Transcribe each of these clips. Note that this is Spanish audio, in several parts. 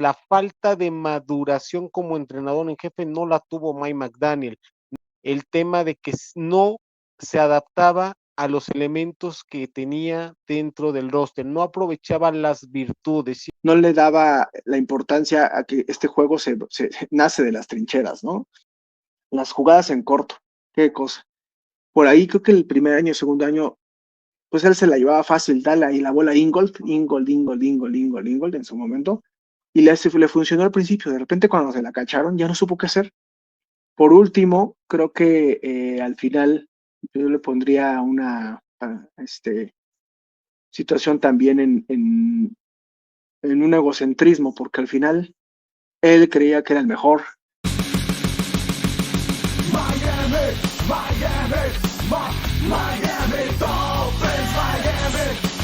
la falta de maduración como entrenador en jefe no la tuvo Mike McDaniel. El tema de que no se adaptaba a los elementos que tenía dentro del roster, no aprovechaba las virtudes. No le daba la importancia a que este juego nace de las trincheras, ¿no? Las jugadas en corto, qué cosa. Por ahí creo que el primer año, segundo año, pues él se la llevaba fácil, dale ahí la bola Ingold en su momento, y le funcionó al principio. De repente cuando se la cacharon ya no supo qué hacer. Por último, creo que al final yo le pondría una situación también en un egocentrismo, porque al final él creía que era el mejor. Miami, Miami, Miami Dolphins,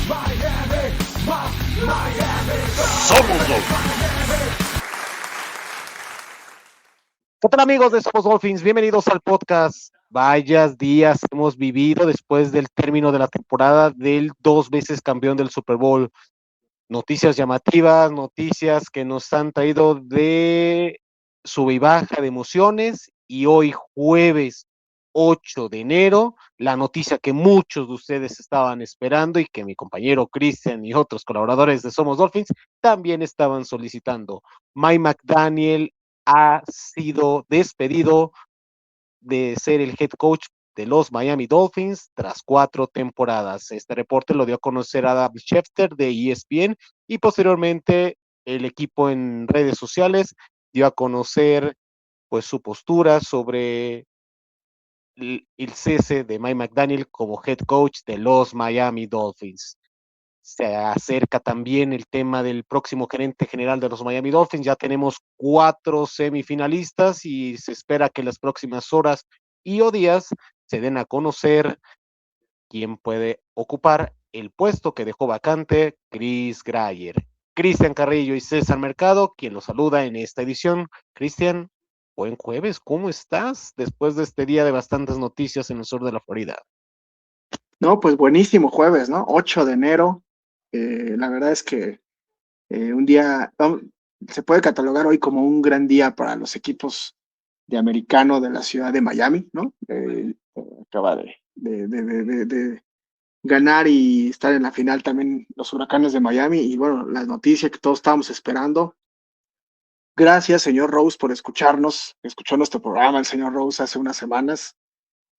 Miami. Somos Dolphins. ¿Qué tal, amigos de Somos Dolphins? Bienvenidos al podcast. Vayas días hemos vivido después del término de la temporada del 2 veces campeón del Super Bowl. Noticias llamativas, noticias que nos han traído de sube y baja de emociones, y hoy jueves 8 de enero, la noticia que muchos de ustedes estaban esperando y que mi compañero Cristian y otros colaboradores de Somos Dolphins también estaban solicitando. Mike McDaniel ha sido despedido de ser el head coach de los Miami Dolphins tras 4 temporadas. Este reporte lo dio a conocer Adam Schefter de ESPN, y posteriormente el equipo en redes sociales dio a conocer pues su postura sobre el cese de Mike McDaniel como head coach de los Miami Dolphins. Se acerca también el tema del próximo gerente general de los Miami Dolphins. Ya tenemos 4 semifinalistas y se espera que en las próximas horas y o días se den a conocer quién puede ocupar el puesto que dejó vacante Chris Greyer. Cristian Carrillo y César Mercado, quien los saluda en esta edición. Cristian, buen jueves, ¿cómo estás después de este día de bastantes noticias en el sur de la Florida? No, pues buenísimo jueves, ¿no? 8 de enero. La verdad es que un día, se puede catalogar hoy como un gran día para los equipos de americano de la ciudad de Miami, ¿no? Acaba de ganar y estar en la final también los Huracanes de Miami, y bueno, la noticia que todos estábamos esperando. Gracias, señor Rose, por escucharnos. Escuchó nuestro programa el señor Rose hace unas semanas,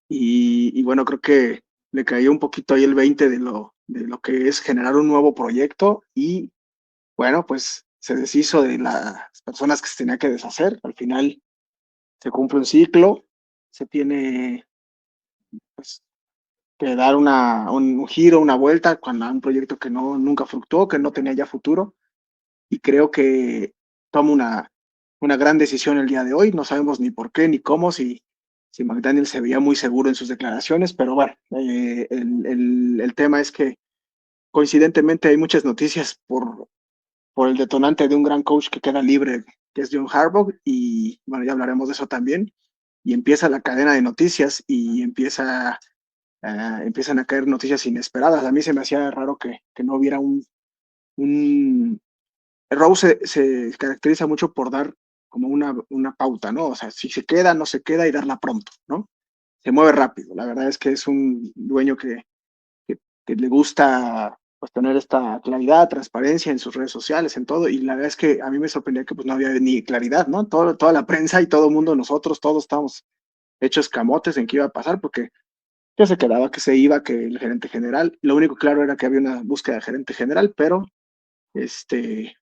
y bueno, creo que le cayó un poquito ahí el 20 de lo que es generar un nuevo proyecto, y bueno, pues se deshizo de las personas que se tenía que deshacer. Al final se cumple un ciclo, se tiene pues que dar un giro, una vuelta cuando un proyecto que nunca fructuó, que no tenía ya futuro, y creo que toma una gran decisión el día de hoy. No sabemos ni por qué ni cómo, si McDaniel se veía muy seguro en sus declaraciones, pero bueno, el tema es que coincidentemente hay muchas noticias por el detonante de un gran coach que queda libre, que es John Harbaugh, y bueno, ya hablaremos de eso también, y empieza la cadena de noticias y empiezan a caer noticias inesperadas. A mí se me hacía raro que no hubiera un... Rose se caracteriza mucho por dar como una pauta, ¿no? O sea, si se queda, no se queda, y darla pronto, ¿no? Se mueve rápido. La verdad es que es un dueño que le gusta pues tener esta claridad, transparencia en sus redes sociales, en todo, y la verdad es que a mí me sorprendía que pues no había ni claridad, ¿no? Toda la prensa y todo el mundo, nosotros, todos estábamos hechos camotes en qué iba a pasar, porque ya se quedaba, que se iba, que el gerente general. Lo único claro era que había una búsqueda de gerente general, pero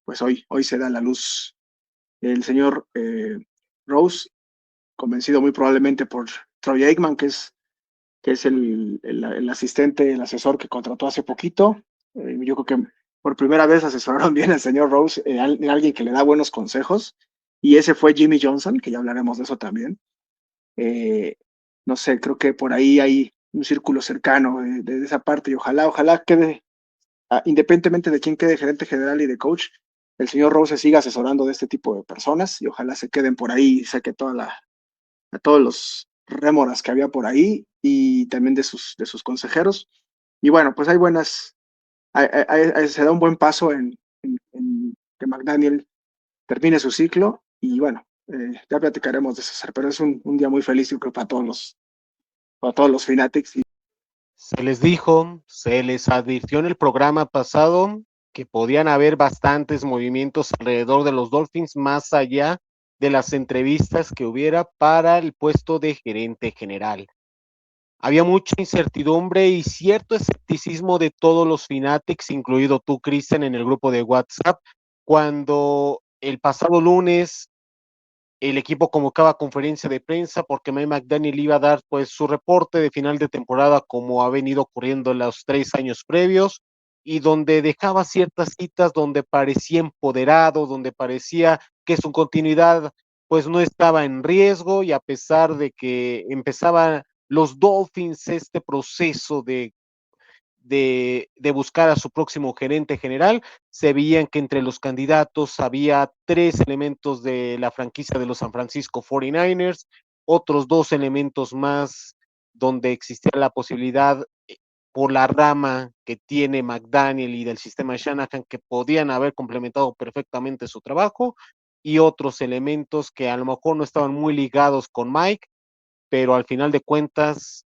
pues hoy se da a la luz el señor Rose, convencido muy probablemente por Troy Aikman, que es el asistente, el asesor que contrató hace poquito. Yo creo que por primera vez asesoraron bien al señor Rose, alguien que le da buenos consejos, y ese fue Jimmy Johnson, que ya hablaremos de eso también. Eh, no sé, creo que por ahí hay un círculo cercano de esa parte, y ojalá quede, independientemente de quién quede gerente general y de coach, el señor Rose siga asesorando de este tipo de personas, y ojalá se queden por ahí y saque a todos los rémoras que había por ahí, y también de sus consejeros. Y bueno, pues se da un buen paso en que McDaniel termine su ciclo y bueno, ya platicaremos de César, pero es un día muy feliz, yo creo, para todos los Fanatics. Se les dijo, se les advirtió en el programa pasado que podían haber bastantes movimientos alrededor de los Dolphins, más allá de las entrevistas que hubiera para el puesto de gerente general. Había mucha incertidumbre y cierto escepticismo de todos los Fanatics, incluido tú, Cristian, en el grupo de WhatsApp, cuando el pasado lunes el equipo convocaba conferencia de prensa porque Mike McDaniel iba a dar pues su reporte de final de temporada como ha venido ocurriendo en los 3 años previos y donde dejaba ciertas citas donde parecía empoderado, donde parecía que su continuidad pues no estaba en riesgo y a pesar de que empezaban los Dolphins este proceso de buscar a su próximo gerente general. Se veían que entre los candidatos había 3 elementos de la franquicia de los San Francisco 49ers, otros 2 elementos más donde existía la posibilidad por la rama que tiene McDaniel y del sistema Shanahan que podían haber complementado perfectamente su trabajo y otros elementos que a lo mejor no estaban muy ligados con Mike, pero al final de cuentas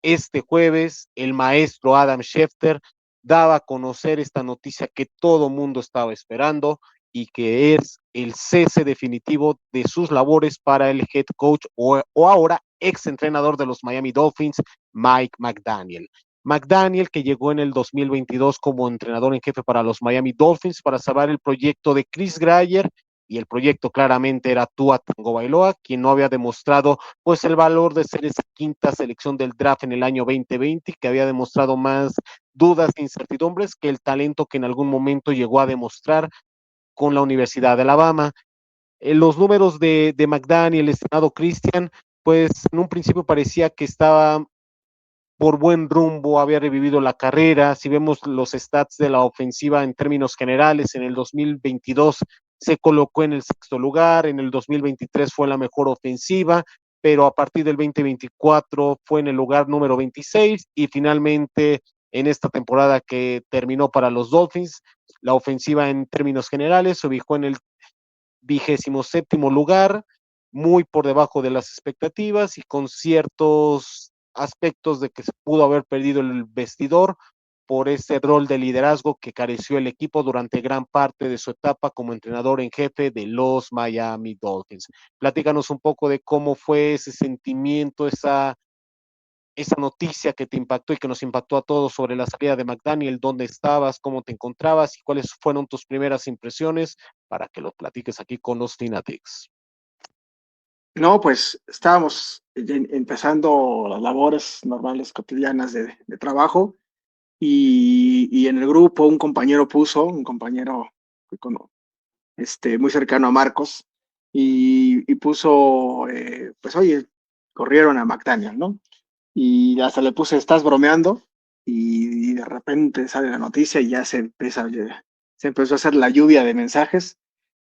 este jueves, el maestro Adam Schefter daba a conocer esta noticia que todo mundo estaba esperando y que es el cese definitivo de sus labores para el head coach o ahora ex entrenador de los Miami Dolphins, Mike McDaniel. McDaniel, que llegó en el 2022 como entrenador en jefe para los Miami Dolphins para salvar el proyecto de Chris Greyer, y el proyecto claramente era Tua Tagovailoa, quien no había demostrado pues el valor de ser esa quinta selección del draft en el año 2020, que había demostrado más dudas e incertidumbres que el talento que en algún momento llegó a demostrar con la Universidad de Alabama. Los números de McDaniel, el estimado Christian, pues en un principio parecía que estaba por buen rumbo, había revivido la carrera. Si vemos los stats de la ofensiva en términos generales, en el 2022 se colocó en el 6º lugar, en el 2023 fue la mejor ofensiva, pero a partir del 2024 fue en el lugar número 26 y finalmente en esta temporada que terminó para los Dolphins, la ofensiva en términos generales se ubicó en el 27º lugar, muy por debajo de las expectativas y con ciertos aspectos de que se pudo haber perdido el vestidor por ese rol de liderazgo que careció el equipo durante gran parte de su etapa como entrenador en jefe de los Miami Dolphins. Platícanos un poco de cómo fue ese sentimiento, esa noticia que te impactó y que nos impactó a todos sobre la salida de McDaniel, dónde estabas, cómo te encontrabas y cuáles fueron tus primeras impresiones para que lo platiques aquí con los Fanatics. No, pues estábamos empezando las labores normales cotidianas de trabajo y en el grupo un compañero un compañero muy cercano a Marcos, y puso, pues oye, corrieron a McDaniel, ¿no? Y hasta le puse, ¿estás bromeando? Y de repente sale la noticia y ya se empezó a hacer la lluvia de mensajes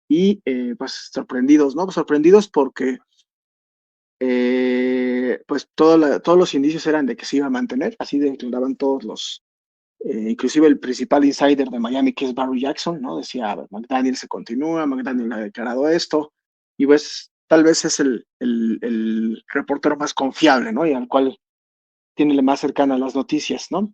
y pues sorprendidos, ¿no? Sorprendidos porque pues todos los indicios eran de que se iba a mantener, así declaraban todos inclusive el principal insider de Miami, que es Barry Jackson, ¿no? Decía, McDaniel se continúa, McDaniel ha declarado esto, y pues tal vez es el reportero más confiable, ¿no? Y al cual tiene más cercana las noticias, ¿no?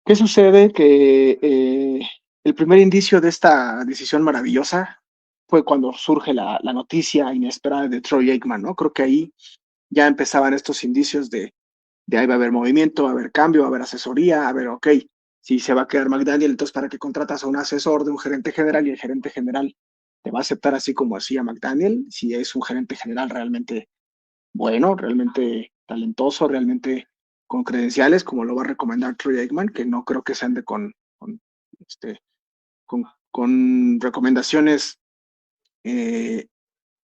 ¿Qué sucede? Que el primer indicio de esta decisión maravillosa fue cuando surge la noticia inesperada de Troy Aikman, ¿no? Creo que ahí ya empezaban estos indicios de ahí va a haber movimiento, va a haber cambio, va a haber asesoría, a ver, ok, si se va a quedar McDaniel, entonces ¿para qué contratas a un asesor de un gerente general y el gerente general te va a aceptar así como hacía McDaniel? Si es un gerente general realmente bueno, realmente talentoso, realmente con credenciales, como lo va a recomendar Troy Aikman, que no creo que se ande este, con recomendaciones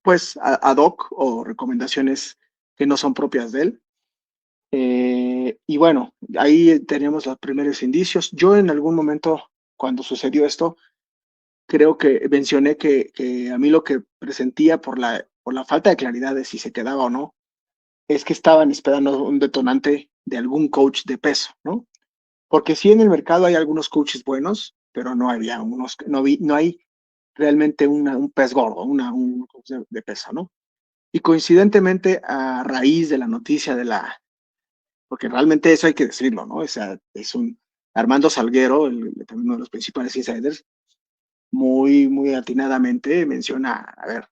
pues ad hoc o recomendaciones que no son propias de él. Y bueno, ahí teníamos los primeros indicios. Yo en algún momento, cuando sucedió esto, creo que mencioné que a mí lo que presentía por la falta de claridad de si se quedaba o no, es que estaban esperando un detonante de algún coach de peso, ¿no? Porque sí en el mercado hay algunos coaches buenos, pero no había no hay realmente un pez gordo, un de peso, ¿no? Y coincidentemente, a raíz de la noticia porque realmente eso hay que decirlo, ¿no? O sea, es Armando Salguero, también uno de los principales insiders, muy atinadamente menciona, a ver,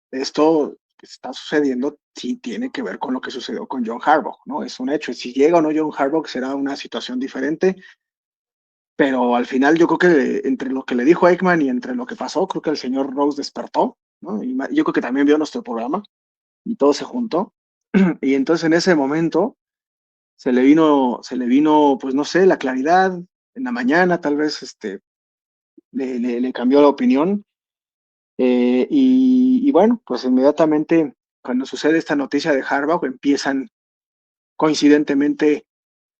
esto que está sucediendo sí tiene que ver con lo que sucedió con John Harbaugh, ¿no? Es un hecho. Si llega o no John Harbaugh será una situación diferente, pero al final yo creo que entre lo que le dijo Aikman y entre lo que pasó, creo que el señor Rose despertó, ¿no? Y yo creo que también vio nuestro programa y todo se juntó. Y entonces en ese momento se le vino, pues no sé, la claridad en la mañana, tal vez le cambió la opinión. Y bueno, pues inmediatamente cuando sucede esta noticia de Harbaugh, empiezan coincidentemente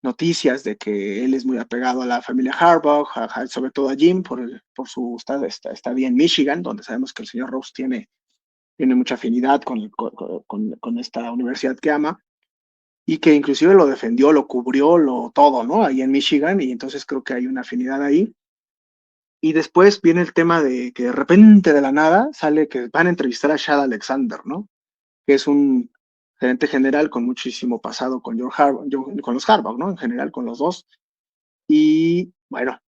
noticias de que él es muy apegado a la familia Harbaugh, sobre todo a Jim, por su estadía en Michigan, donde sabemos que el señor Rose tiene mucha afinidad con esta universidad que ama, y que inclusive lo defendió, lo cubrió, todo, ¿no? Ahí en Michigan, y entonces creo que hay una afinidad ahí. Y después viene el tema de que de repente de la nada sale que van a entrevistar a Shad Alexander, ¿no? Que es un gerente general con muchísimo pasado con con los Harbaugh, ¿no? En general con los dos. Y bueno,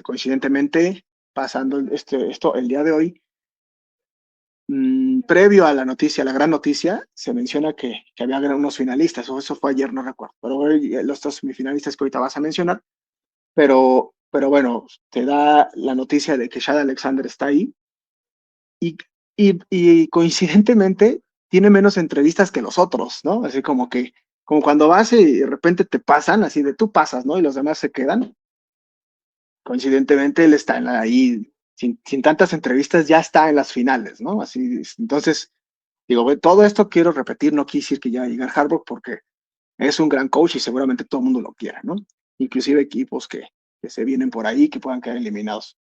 coincidentemente, pasando esto el día de hoy, previo a la noticia, la gran noticia, se menciona que había unos finalistas, o eso fue ayer, no recuerdo, pero los dos semifinalistas que ahorita vas a mencionar, pero bueno, te da la noticia de que Shad Alexander está ahí, y, y coincidentemente tiene menos entrevistas que los otros, ¿no? Así como cuando vas y de repente te pasan, así de tú pasas, ¿no? Y los demás se quedan. Coincidentemente él está ahí, sin tantas entrevistas, ya está en las finales, ¿no? Así, entonces, digo, todo esto quiero repetir, no quise decir que ya va a llegar Harbaugh porque es un gran coach y seguramente todo el mundo lo quiere, ¿no? Inclusive equipos que se vienen por ahí que puedan quedar eliminados.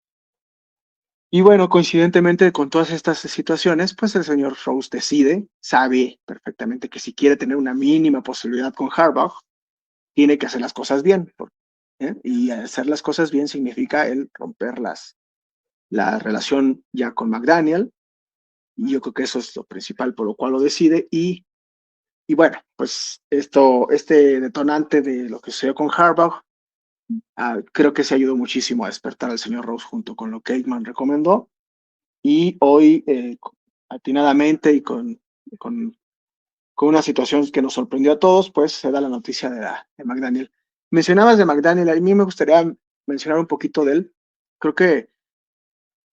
Y bueno, coincidentemente con todas estas situaciones, pues el señor Rose sabe perfectamente que si quiere tener una mínima posibilidad con Harbaugh, tiene que hacer las cosas bien. Y hacer las cosas bien significa el romper la relación ya con McDaniel, y yo creo que eso es lo principal por lo cual lo decide. Y bueno, pues este detonante de lo que sucedió con Harbaugh, creo que se ayudó muchísimo a despertar al señor Rose junto con lo que Aikman recomendó. Y hoy, atinadamente y con, con una situación que nos sorprendió a todos, pues se da la noticia de McDaniel. Mencionabas de McDaniel, a mí me gustaría mencionar un poquito de él. Creo que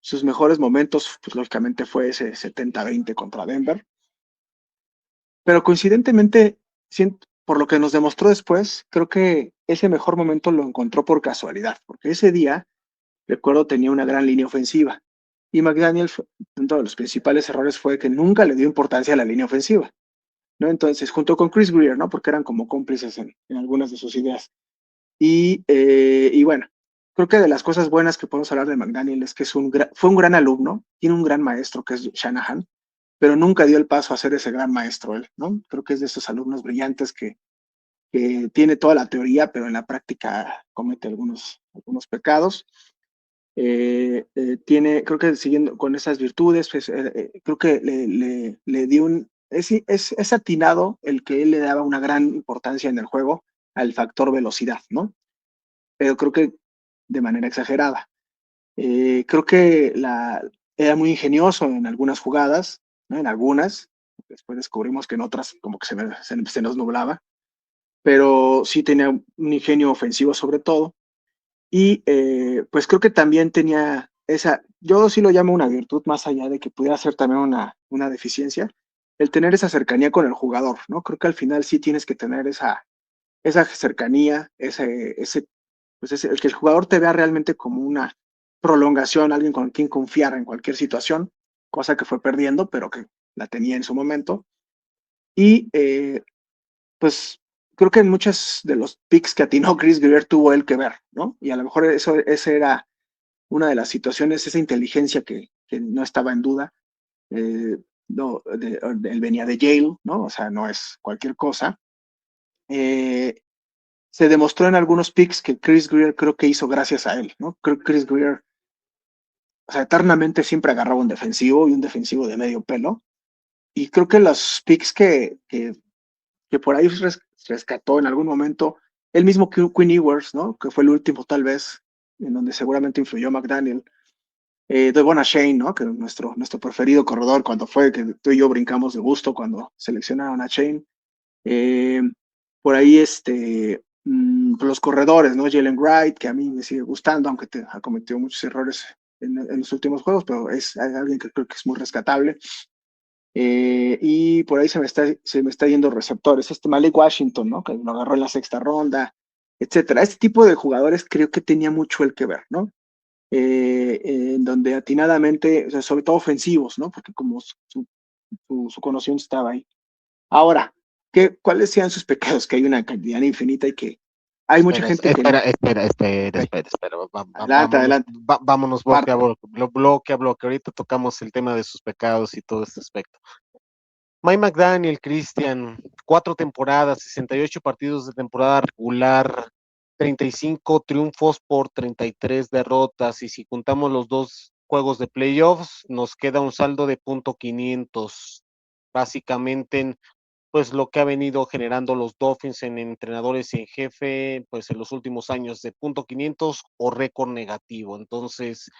sus mejores momentos, pues lógicamente fue ese 70-20 contra Denver, pero coincidentemente, por lo que nos demostró después, creo que ese mejor momento lo encontró por casualidad, porque ese día, recuerdo, tenía una gran línea ofensiva, y McDaniel, uno de los principales errores fue que nunca le dio importancia a la línea ofensiva, ¿no? Entonces, junto con Chris Greer, ¿no? Porque eran como cómplices en algunas de sus ideas. Y bueno, creo que de las cosas buenas que podemos hablar de McDaniel es que fue un gran alumno, tiene un gran maestro que es Shanahan, pero nunca dio el paso a ser ese gran maestro él, ¿no? Creo que es de esos alumnos brillantes que tiene toda la teoría, pero en la práctica comete algunos pecados. Creo que siguiendo con esas virtudes, pues, creo que le dio es atinado el que él le daba una gran importancia en el juego al factor velocidad, ¿no? Pero creo que de manera exagerada. Creo que era muy ingenioso en algunas jugadas, ¿no? En algunas, después descubrimos que en otras como que se nos nublaba, pero sí tenía un ingenio ofensivo sobre todo, y pues creo que también tenía yo sí lo llamo una virtud, más allá de que pudiera ser también una deficiencia, el tener esa cercanía con el jugador, ¿no? Creo que al final sí tienes que tener esa cercanía, pues el que el jugador te vea realmente como una prolongación, alguien con quien confiar en cualquier situación, cosa que fue perdiendo, pero que la tenía en su momento. Y pues creo que en muchos de los picks que atinó Chris Greer tuvo él que ver, ¿no? Y a lo mejor esa era una de las situaciones, esa inteligencia que no estaba en duda. No, él venía de Yale, ¿no? O sea, no es cualquier cosa. Se demostró en algunos picks que Chris Greer creo que hizo gracias a él, ¿no? Creo que Chris Greer o sea, eternamente siempre agarraba un defensivo y un defensivo de medio pelo. Y creo que los picks que por ahí rescató en algún momento, el mismo Quinn Ewers, ¿no? Que fue el último tal vez, en donde seguramente influyó McDaniel. Devon Achane, ¿no? Que nuestro preferido corredor cuando fue, que tú y yo brincamos de gusto cuando seleccionaron a Achane. Eh, por ahí los corredores, ¿no? Jalen Wright, que a mí me sigue gustando, aunque ha cometido muchos errores en los últimos juegos, pero es alguien que creo que es muy rescatable. Y por ahí se me está yendo receptores. Malik Washington, ¿no? Que lo agarró en la sexta ronda, etcétera. Este tipo de jugadores creo que tenía mucho el que ver, ¿no? En donde atinadamente, o sea, sobre todo ofensivos, ¿no? Porque como su conocimiento estaba ahí. Ahora, ¿cuáles sean sus pecados? Que hay una cantidad infinita y que hay mucha Espera, gente que no. Ok, espera. adelante, adelante. Vámonos bloque a Parte. bloque, bloque a bloque. Ahorita tocamos el tema de sus pecados y todo este aspecto. Mike McDaniel, Christian, 4 temporadas, 68 partidos de temporada regular, 35 triunfos por 33 derrotas. Y si juntamos los 2 juegos de playoffs, nos queda un saldo de .500. Básicamente, pues lo que ha venido generando los Dolphins en entrenadores en jefe, pues en los últimos años de .500 o récord negativo. Entonces,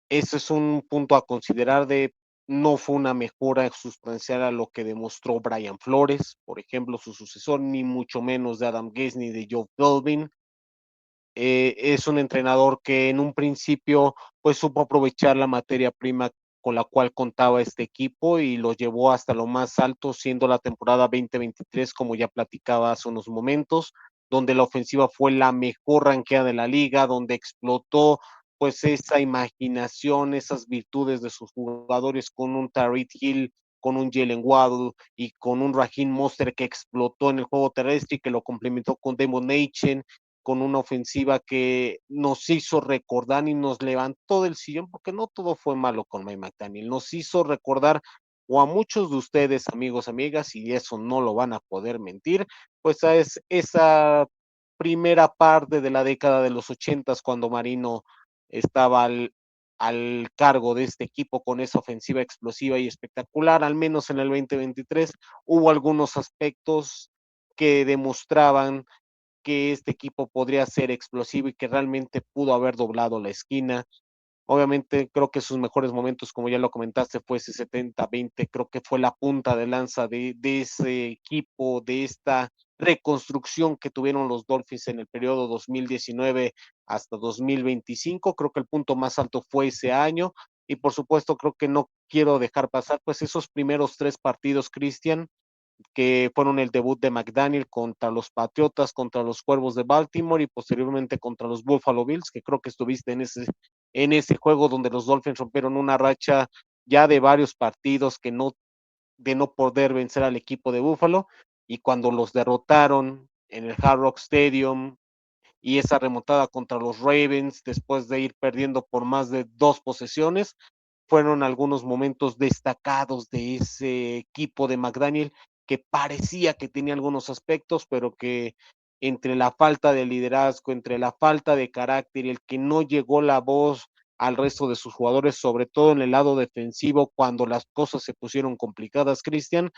eso es un punto a considerar de no fue una mejora sustancial a lo que demostró Brian Flores, por ejemplo, su sucesor, ni mucho menos de Adam Gase ni de Joe Philbin. Es un entrenador que en un principio pues supo aprovechar la materia prima con la cual contaba este equipo y lo llevó hasta lo más alto, siendo la temporada 2023, como ya platicaba hace unos momentos, donde la ofensiva fue la mejor ranqueada de la liga, donde explotó pues esa imaginación, esas virtudes de sus jugadores con un Tyreek Hill, con un Jalen Waddle y con un Raheem Mostert que explotó en el juego terrestre y que lo complementó con Damon Achane, con una ofensiva que nos hizo recordar y nos levantó del sillón, porque no todo fue malo con Mike McDaniel, nos hizo recordar, o a muchos de ustedes, amigos, amigas, y eso no lo van a poder mentir, pues es esa primera parte de la década de los 80 cuando Marino estaba al cargo de este equipo con esa ofensiva explosiva y espectacular, al menos en el 2023 hubo algunos aspectos que demostraban que este equipo podría ser explosivo y que realmente pudo haber doblado la esquina. Obviamente creo que sus mejores momentos, como ya lo comentaste, fue ese 70-20, creo que fue la punta de lanza de ese equipo, de esta reconstrucción que tuvieron los Dolphins en el periodo 2019 hasta 2025, creo que el punto más alto fue ese año y por supuesto creo que no quiero dejar pasar pues esos primeros 3 partidos, Cristian, que fueron el debut de McDaniel contra los Patriotas, contra los Cuervos de Baltimore y posteriormente contra los Buffalo Bills, que creo que estuviste en ese juego donde los Dolphins rompieron una racha ya de varios partidos de no poder vencer al equipo de Buffalo, y cuando los derrotaron en el Hard Rock Stadium y esa remontada contra los Ravens después de ir perdiendo por más de 2 posesiones, fueron algunos momentos destacados de ese equipo de McDaniel que parecía que tenía algunos aspectos, pero que entre la falta de liderazgo, entre la falta de carácter y el que no llegó la voz al resto de sus jugadores, sobre todo en el lado defensivo, cuando las cosas se pusieron complicadas, Cristian,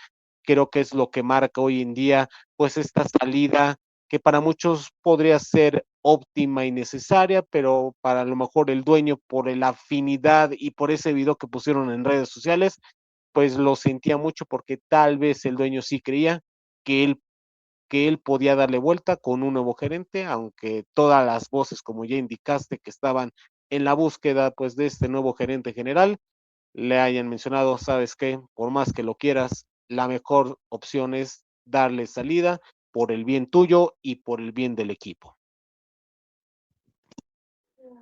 creo que es lo que marca hoy en día, pues esta salida que para muchos podría ser óptima y necesaria, pero para lo mejor el dueño, por la afinidad y por ese video que pusieron en redes sociales, pues lo sentía mucho porque tal vez el dueño sí creía que él podía darle vuelta con un nuevo gerente, aunque todas las voces, como ya indicaste, que estaban en la búsqueda pues de este nuevo gerente general, le hayan mencionado, sabes qué, por más que lo quieras, la mejor opción es darle salida por el bien tuyo y por el bien del equipo.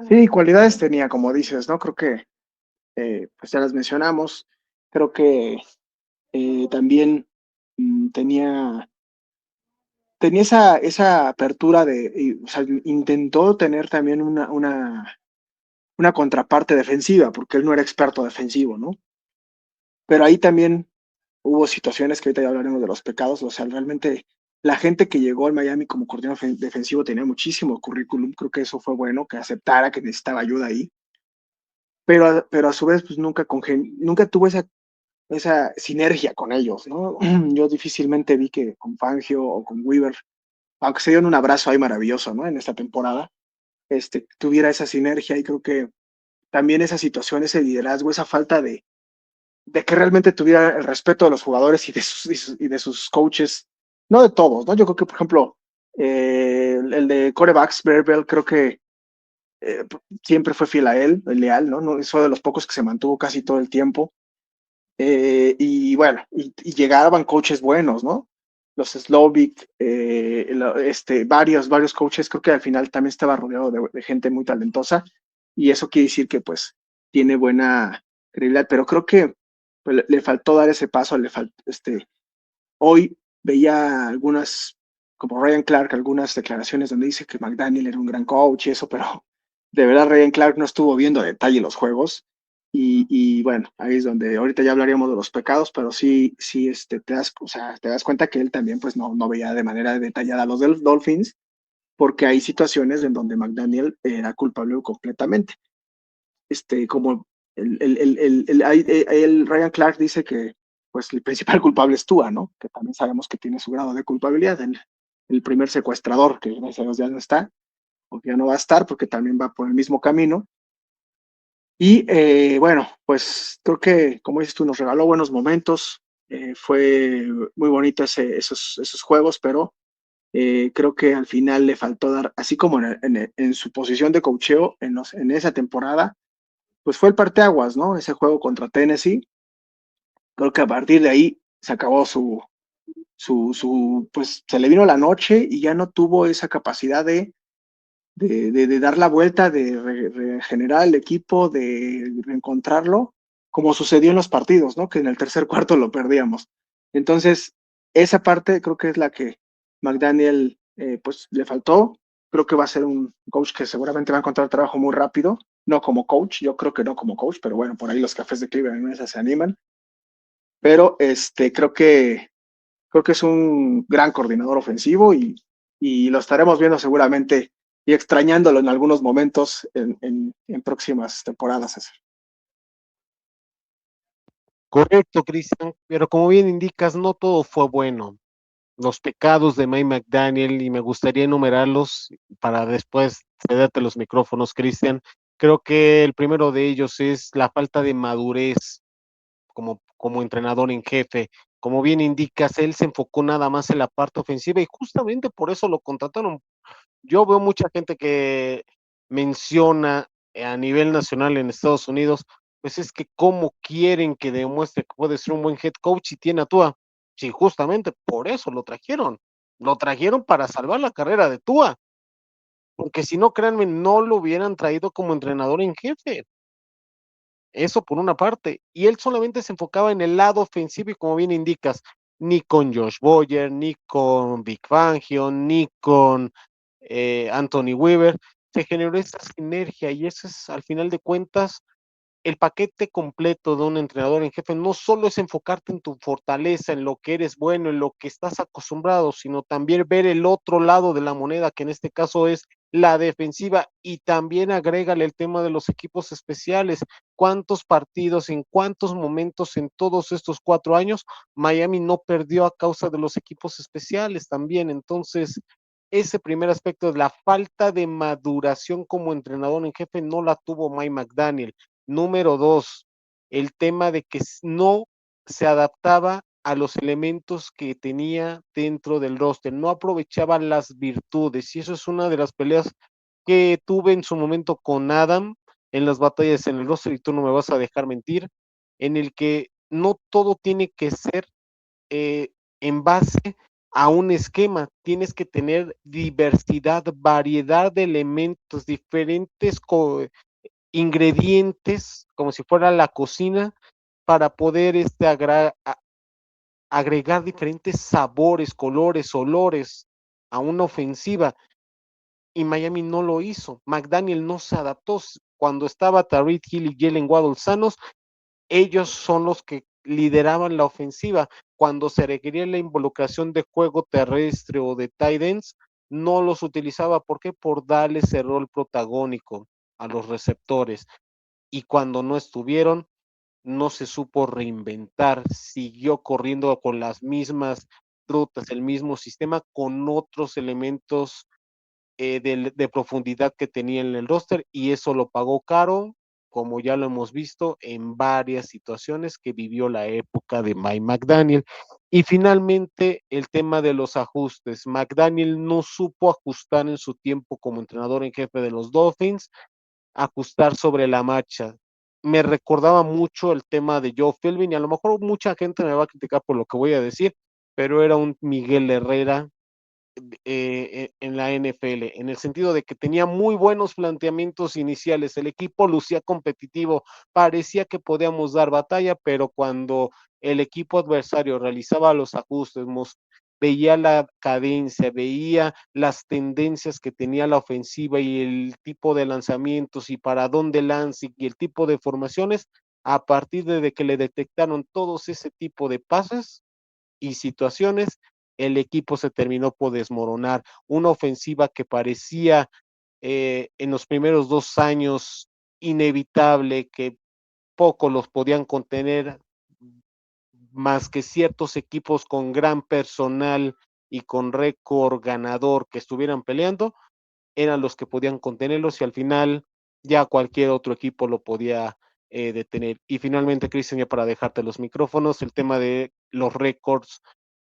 Sí, cualidades tenía, como dices, ¿no? Creo que pues ya las mencionamos. Creo que también tenía esa apertura o sea, intentó tener también una contraparte defensiva, porque él no era experto defensivo, ¿no? Pero ahí también hubo situaciones que ahorita ya hablaremos de los pecados, o sea, realmente la gente que llegó al Miami como coordinador defensivo tenía muchísimo currículum, creo que eso fue bueno, que aceptara que necesitaba ayuda ahí. pero a su vez, pues nunca tuvo esa sinergia con ellos, ¿no? Yo difícilmente vi que con Fangio o con Weaver, aunque se dieron un abrazo ahí maravilloso, ¿no? En esta temporada, tuviera esa sinergia, y creo que también esa situación, ese liderazgo, esa falta de que realmente tuviera el respeto de los jugadores y de sus coaches, no de todos, ¿no? Yo creo que, por ejemplo, el de corebacks, Berbell, creo que eh, siempre fue fiel a él, leal, ¿no? No, fue de los pocos que se mantuvo casi todo el tiempo. Y bueno, y llegaban coaches buenos, ¿no? Los Slovic, varios coaches, creo que al final también estaba rodeado de gente muy talentosa, y eso quiere decir que pues tiene buena credibilidad, pero creo que pues, le faltó dar ese paso, hoy veía algunas, como Ryan Clark, algunas declaraciones donde dice que McDaniel era un gran coach y eso, pero de verdad Ryan Clark no estuvo viendo a detalle los juegos. Y bueno, ahí es donde ahorita ya hablaríamos de los pecados, pero sí, te das cuenta que él también pues no veía de manera detallada a los Dolphins, porque hay situaciones en donde McDaniel era culpable completamente. Como Ryan Clark dice que pues el principal culpable es Tua, ¿no? Que también sabemos que tiene su grado de culpabilidad. El primer secuestrador, que gracias a Dios ya no está, o que ya no va a estar, porque también va por el mismo camino. Y bueno, pues creo que, como dices tú, nos regaló buenos momentos. Fue muy bonito esos juegos, pero creo que al final le faltó dar, así como en su posición de coacheo en esa temporada, pues fue el parteaguas, ¿no? Ese juego contra Tennessee. Creo que a partir de ahí se acabó pues se le vino la noche y ya no tuvo esa capacidad de dar la vuelta, de regenerar el equipo, de reencontrarlo, como sucedió en los partidos, ¿no? Que en el tercer cuarto lo perdíamos. Entonces, esa parte creo que es la que McDaniel pues le faltó. Creo que va a ser un coach que seguramente va a encontrar trabajo muy rápido, no como coach, yo creo que no como coach, pero bueno, por ahí los cafés de Cleveland se animan. Pero creo que es un gran coordinador ofensivo, y lo estaremos viendo seguramente y extrañándolo en algunos momentos en próximas temporadas. Correcto, Cristian, pero como bien indicas, no todo fue bueno. Los pecados de Mike McDaniel, y me gustaría enumerarlos para después cederte los micrófonos, Cristian. Creo que el primero de ellos es la falta de madurez como entrenador en jefe. Como bien indicas, él se enfocó nada más en la parte ofensiva y justamente por eso lo contrataron. Yo veo mucha gente que menciona a nivel nacional en Estados Unidos, pues es que cómo quieren que demuestre que puede ser un buen head coach si tiene a Tua. Sí, justamente por eso lo trajeron. Lo trajeron para salvar la carrera de Tua, porque si no, créanme, no lo hubieran traído como entrenador en jefe. Eso por una parte. Y él solamente se enfocaba en el lado ofensivo y como bien indicas, ni con Josh Boyer, ni con Vic Fangio, ni con Anthony Weaver, se generó esa sinergia y eso es al final de cuentas el paquete completo de un entrenador en jefe. No solo es enfocarte en tu fortaleza, en lo que eres bueno, en lo que estás acostumbrado, sino también ver el otro lado de la moneda, que en este caso es la defensiva, y también agrégale el tema de los equipos especiales. ¿Cuántos partidos, en cuántos momentos en todos estos 4 años Miami no perdió a causa de los equipos especiales también? Entonces, ese primer aspecto de la falta de maduración como entrenador en jefe no la tuvo Mike McDaniel. Número 2, el tema de que no se adaptaba a los elementos que tenía dentro del roster, no aprovechaba las virtudes, y eso es una de las peleas que tuve en su momento con Adam en las batallas en el roster, y tú no me vas a dejar mentir, en el que no todo tiene que ser en base a un esquema, tienes que tener diversidad, variedad de elementos, diferentes ingredientes, como si fuera la cocina, para poder agregar diferentes sabores, colores, olores a una ofensiva. Y Miami no lo hizo. McDaniel no se adaptó. Cuando estaba Tariq Hill y Jalen Waddle sanos, ellos son los que lideraban la ofensiva. Cuando se requería la involucración de juego terrestre o de tight ends, no los utilizaba. ¿Por qué? Por darle ese rol protagónico a los receptores. y cuando no estuvieron, no se supo reinventar, siguió corriendo con las mismas rutas, el mismo sistema, con otros elementos de profundidad que tenía en el roster, y eso lo pagó caro, como ya lo hemos visto en varias situaciones que vivió la época de Mike McDaniel. Y finalmente, el tema de los ajustes. McDaniel no supo ajustar en su tiempo como entrenador en jefe de los Dolphins, ajustar sobre la marcha. Me recordaba mucho el tema de Joe Philbin, y a lo mejor mucha gente me va a criticar por lo que voy a decir, pero era un Miguel Herrera en la NFL, en el sentido de que tenía muy buenos planteamientos iniciales, el equipo lucía competitivo, parecía que podíamos dar batalla, pero cuando el equipo adversario realizaba los ajustes, veía la cadencia, veía las tendencias que tenía la ofensiva y el tipo de lanzamientos y para dónde lanza y el tipo de formaciones, a partir de que le detectaron todos ese tipo de pases y situaciones, el equipo se terminó por desmoronar. Una ofensiva que parecía en los primeros 2 años inevitable, que poco los podían contener, más que ciertos equipos con gran personal y con récord ganador que estuvieran peleando, eran los que podían contenerlos, y al final ya cualquier otro equipo lo podía detener. Y finalmente, Cristian, ya para dejarte los micrófonos, el tema de los récords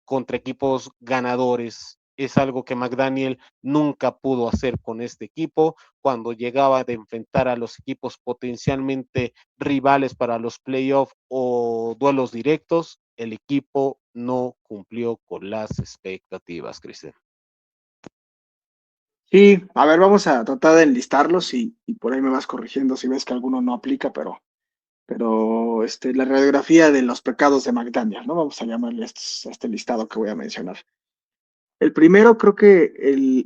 contra equipos ganadores es algo que McDaniel nunca pudo hacer con este equipo. Cuando llegaba de enfrentar a los equipos potencialmente rivales para los playoffs o duelos directos, el equipo no cumplió con las expectativas, Cristian. Sí, a ver, vamos a tratar de enlistarlos y por ahí me vas corrigiendo si ves que alguno no aplica, pero la radiografía de los pecados de McDaniel, ¿no? Vamos a llamarle este listado que voy a mencionar. El primero, creo que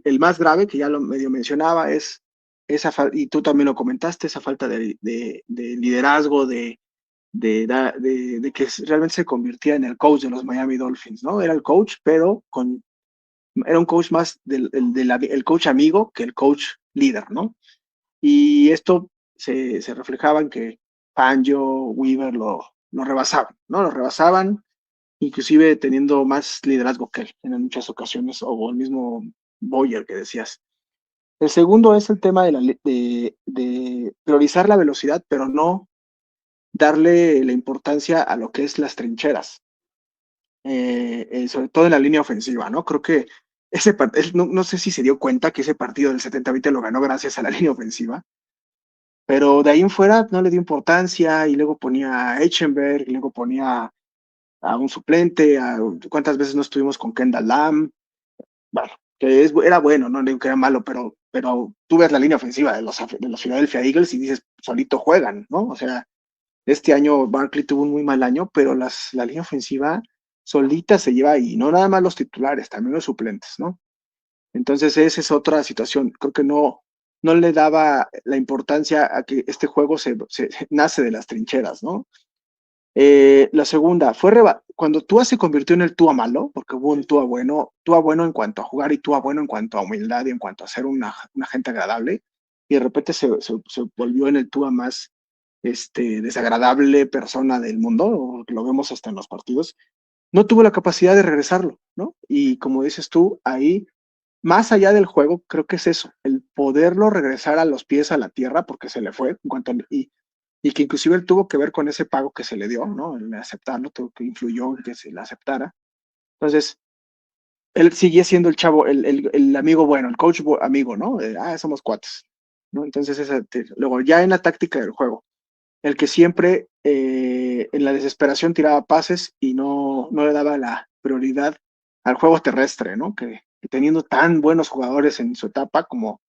el más grave, que ya lo medio mencionaba, es esa falta, y tú también lo comentaste, esa falta de liderazgo, de que realmente se convirtiera en el coach de los Miami Dolphins, ¿no? Era el coach, pero era un coach más el coach amigo que el coach líder, ¿no? Y esto se reflejaba en que Fangio, Weaver lo rebasaban, ¿no? Lo rebasaban, inclusive teniendo más liderazgo que él en muchas ocasiones, o el mismo Boyer que decías. El segundo es el tema de priorizar la velocidad, pero no darle la importancia a lo que es las trincheras, sobre todo en la línea ofensiva, ¿no? Creo que no sé si se dio cuenta que ese partido del 70-20 lo ganó gracias a la línea ofensiva, pero de ahí en fuera no le dio importancia, y luego ponía a Echenberg, y luego ponía a un suplente, cuántas veces no estuvimos con Kendall Lamb, bueno, era bueno, no digo que era malo, pero tú ves la línea ofensiva de los Philadelphia Eagles y dices, solito juegan, ¿no? O sea, este año Barkley tuvo un muy mal año, pero la línea ofensiva solita se lleva ahí, no nada más los titulares, también los suplentes, ¿no? Entonces esa es otra situación, creo que no le daba la importancia a que este juego se nace de las trincheras, ¿no? La segunda, cuando Tua se convirtió en el Tua malo, porque hubo un Tua bueno en cuanto a jugar y Tua bueno en cuanto a humildad y en cuanto a ser una gente agradable, y de repente se volvió en el Tua más desagradable persona del mundo, lo vemos hasta en los partidos, no tuvo la capacidad de regresarlo, ¿no? Y como dices tú, ahí, más allá del juego, creo que es eso, el poderlo regresar a los pies a la tierra, porque se le fue, y que inclusive él tuvo que ver con ese pago que se le dio, ¿no? El aceptarlo, tuvo que influyó en que se le aceptara. Entonces, él sigue siendo el chavo, el amigo bueno, el coach amigo, ¿no? Somos cuates, ¿no? Entonces, luego ya en la táctica del juego, el que siempre en la desesperación tiraba pases y no le daba la prioridad al juego terrestre, ¿no? Que teniendo tan buenos jugadores en su etapa como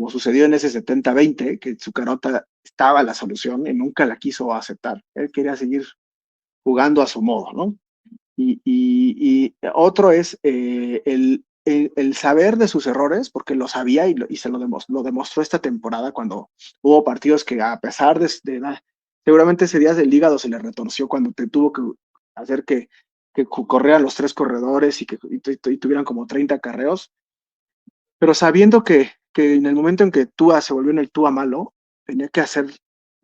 sucedió en ese 70-20, que su carota estaba la solución y nunca la quiso aceptar. Él quería seguir jugando a su modo, ¿no? Y otro es el saber de sus errores, porque lo sabía y se lo demostró esta temporada cuando hubo partidos que, a pesar seguramente ese día el hígado se le retorció cuando te tuvo que hacer que corrieran los 3 corredores y tuvieran como 30 acarreos, pero sabiendo que en el momento en que Tua se volvió en el Tua malo, tenía que hacer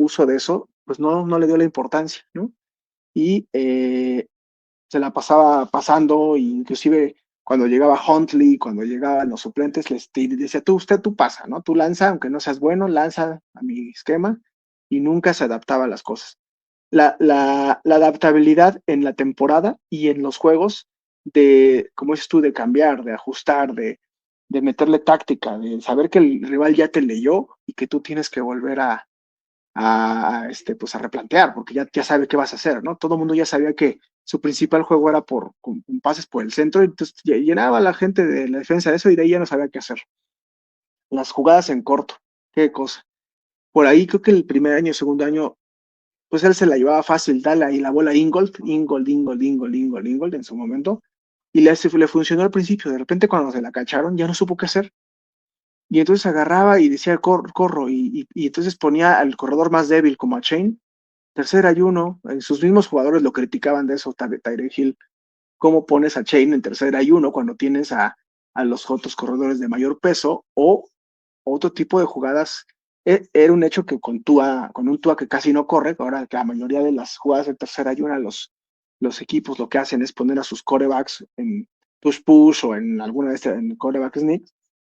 uso de eso, pues no le dio la importancia, ¿no? Y se la pasaba pasando, inclusive cuando llegaba Huntley, cuando llegaban los suplentes, les decía, tú pasa, ¿no? Tú lanza, aunque no seas bueno, lanza a mi esquema, y nunca se adaptaba a las cosas. La adaptabilidad en la temporada y en los juegos de, como dices tú, de cambiar, de ajustar, de meterle táctica, de saber que el rival ya te leyó y que tú tienes que volver pues a replantear, porque ya sabe qué vas a hacer, ¿no? Todo el mundo ya sabía que su principal juego era con pases por el centro, y entonces llenaba a la gente de la defensa de eso y de ahí ya no sabía qué hacer. Las jugadas en corto, qué cosa. Por ahí creo que el primer año, segundo año, pues él se la llevaba fácil, dale ahí la bola a Ingold en su momento, y le funcionó al principio. De repente, cuando se la cacharon, ya no supo qué hacer. Y entonces agarraba y decía, corro, y entonces ponía al corredor más débil, como a Chain, tercera y uno. Sus mismos jugadores lo criticaban de eso, Tyreek Hill. ¿Cómo pones a Chain en tercera y uno cuando tienes a los otros corredores de mayor peso? O otro tipo de jugadas. Era un hecho que con un Tua que casi no corre, ahora que la mayoría de las jugadas de tercera y una, los equipos lo que hacen es poner a sus corebacks en push o en alguna de estas, en coreback sneak,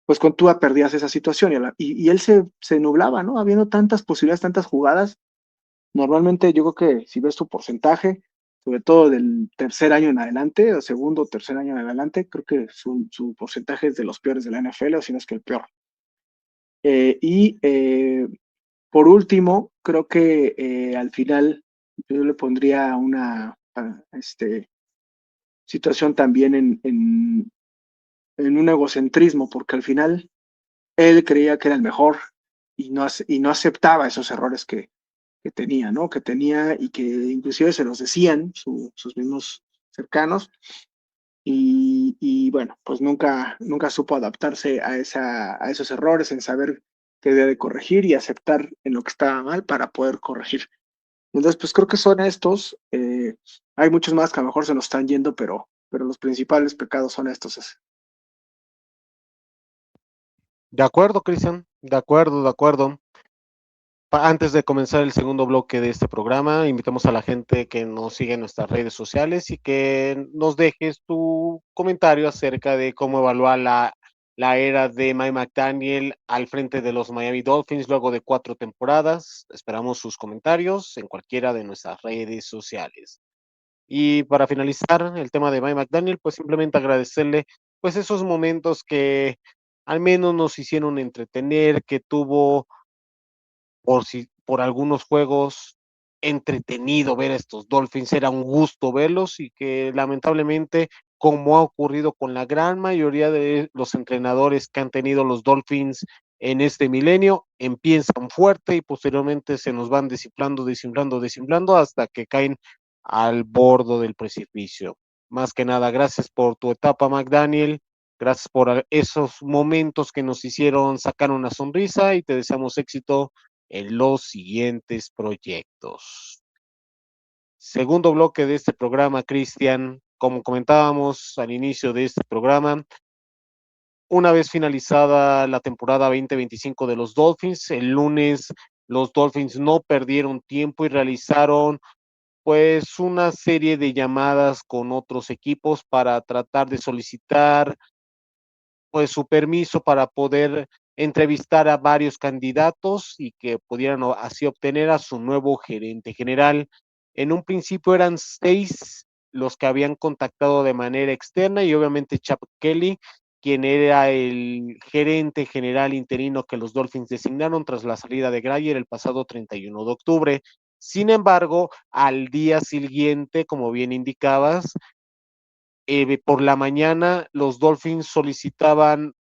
pues con Tua perdías esa situación y él se nublaba, ¿no? Habiendo tantas posibilidades, tantas jugadas. Normalmente yo creo que si ves tu porcentaje, sobre todo del tercer año en adelante, o segundo o tercer año en adelante, creo que su porcentaje es de los peores de la NFL, o si no es que el peor. Y por último, creo que al final yo le pondría una situación también en un egocentrismo, porque al final él creía que era el mejor y no aceptaba esos errores que tenía, ¿no? Que tenía y que inclusive se los decían sus mismos cercanos. Bueno, pues nunca supo adaptarse a esos errores, en saber que debe corregir y aceptar en lo que estaba mal para poder corregir. Entonces, pues creo que son estos. Hay muchos más que a lo mejor se nos están yendo, pero los principales pecados son estos. De acuerdo, Cristian, de acuerdo, de acuerdo. Antes de comenzar el segundo bloque de este programa, invitamos a la gente que nos sigue en nuestras redes sociales y que nos dejes tu comentario acerca de cómo evaluar la era de Mike McDaniel al frente de los Miami Dolphins luego de 4 temporadas. Esperamos sus comentarios en cualquiera de nuestras redes sociales. Y para finalizar el tema de Mike McDaniel, pues simplemente agradecerle pues esos momentos que al menos nos hicieron entretener, que tuvo por algunos juegos entretenido ver a estos Dolphins, era un gusto verlos y que lamentablemente, como ha ocurrido con la gran mayoría de los entrenadores que han tenido los Dolphins en este milenio, empiezan fuerte y posteriormente se nos van desinflando hasta que caen al borde del precipicio. Más que nada, gracias por tu etapa, McDaniel. Gracias por esos momentos que nos hicieron sacar una sonrisa y te deseamos éxito en los siguientes proyectos. Segundo bloque de este programa, Cristian. Como comentábamos al inicio de este programa, una vez finalizada la temporada 2025 de los Dolphins, el lunes los Dolphins no perdieron tiempo y realizaron pues una serie de llamadas con otros equipos para tratar de solicitar pues su permiso para poder entrevistar a varios candidatos y que pudieran así obtener a su nuevo gerente general. En un principio eran 6 los que habían contactado de manera externa y obviamente Chap Kelly, quien era el gerente general interino que los Dolphins designaron tras la salida de Grayer el pasado 31 de octubre. Sin embargo, al día siguiente, como bien indicabas, por la mañana los Dolphins solicitaban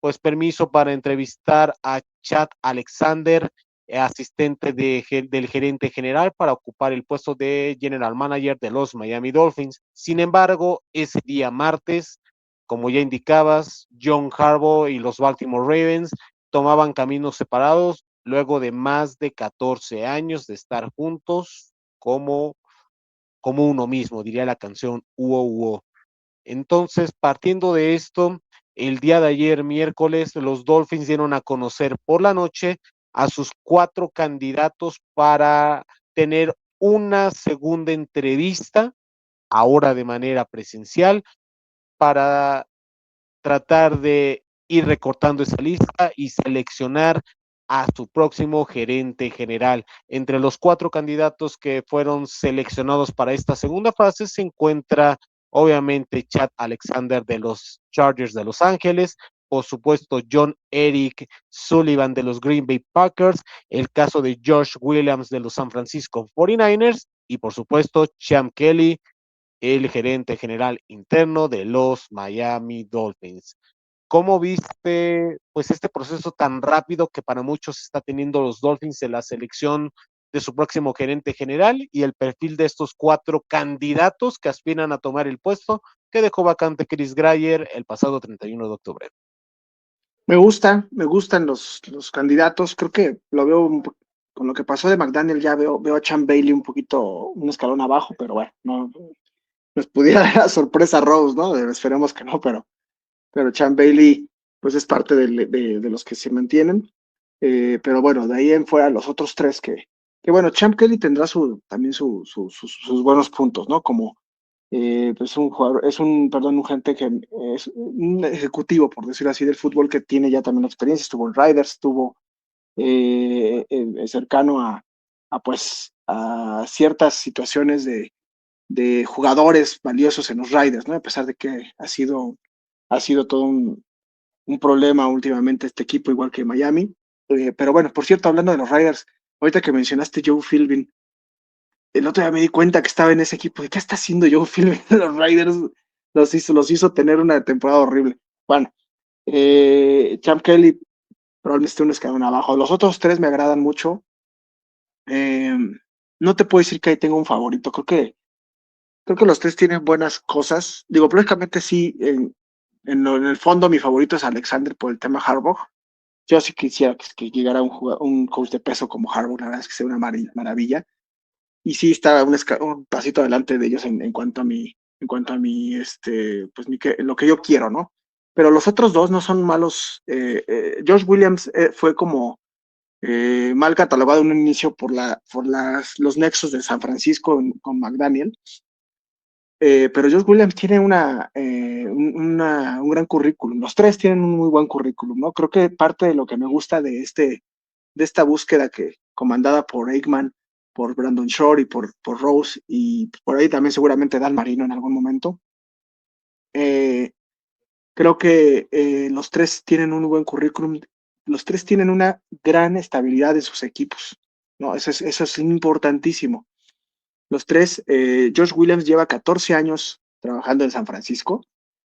pues permiso para entrevistar a Chad Alexander, asistente del gerente general, para ocupar el puesto de general manager de los Miami Dolphins. Sin embargo, ese día martes, como ya indicabas, John Harbaugh y los Baltimore Ravens tomaban caminos separados luego de más de 14 años de estar juntos como uno mismo, diría la canción Uo Uo. Entonces, partiendo de esto, el día de ayer, miércoles, los Dolphins dieron a conocer por la noche a sus 4 candidatos para tener una segunda entrevista, ahora de manera presencial, para tratar de ir recortando esa lista y seleccionar a su próximo gerente general. Entre los 4 candidatos que fueron seleccionados para esta segunda fase se encuentra obviamente Chad Alexander de los Chargers de Los Ángeles, por supuesto John Eric Sullivan de los Green Bay Packers, el caso de Josh Williams de los San Francisco 49ers y por supuesto Champ Kelly, el gerente general interno de los Miami Dolphins. ¿Cómo viste pues este proceso tan rápido que para muchos está teniendo los Dolphins en la selección de su próximo gerente general y el perfil de estos 4 candidatos que aspiran a tomar el puesto que dejó vacante Chris Greyer el pasado 31 de octubre? Me gustan los candidatos. Creo que lo veo con lo que pasó de McDaniel, ya veo a Champ Bailey un poquito, un escalón abajo, pero bueno, no nos pudiera dar la sorpresa Rose, ¿no? Esperemos que no, pero Champ Bailey, pues es parte de los que se mantienen. Pero bueno, de ahí en fuera los otros 3 que bueno, Champ Kelly tendrá también sus buenos puntos, ¿no? Como pues un jugador, un gente que es un ejecutivo, por decirlo así, del fútbol que tiene ya también experiencia, estuvo en Riders, estuvo cercano pues a ciertas situaciones de jugadores valiosos en los Riders, ¿no? A pesar de que ha sido todo un problema últimamente este equipo, igual que Miami. Pero bueno, por cierto, hablando de los Riders, ahorita que mencionaste Joe Philbin, el otro día me di cuenta que estaba en ese equipo. ¿De qué está haciendo Joe Philbin en los Riders? Los hizo tener una temporada horrible. Bueno, Champ Kelly probablemente esté un escalón abajo. Los otros 3 me agradan mucho. No te puedo decir que ahí tengo un favorito. Creo que los 3 tienen buenas cosas. Digo, prácticamente sí, en el fondo mi favorito es Alexander por el tema Harbaugh. Yo sí quisiera que llegara un coach de peso como Harbaugh, la verdad es que sea una maravilla. Y sí está un pasito adelante de ellos en cuanto a mi, pues lo que yo quiero, ¿no? Pero los otros 2 no son malos. Josh Williams fue como mal catalogado en un inicio por los nexos de San Francisco con McDaniel. Pero Josh Williams tiene un gran currículum. Los 3 tienen un muy buen currículum, ¿no? Creo que parte de lo que me gusta de esta búsqueda que comandada por Aikman, por Brandon Shore y por Rose, y por ahí también seguramente Dan Marino en algún momento. Creo que los 3 tienen un buen currículum. Los 3 tienen una gran estabilidad en sus equipos, ¿no? Eso es importantísimo. Los 3, Josh Williams lleva 14 años trabajando en San Francisco.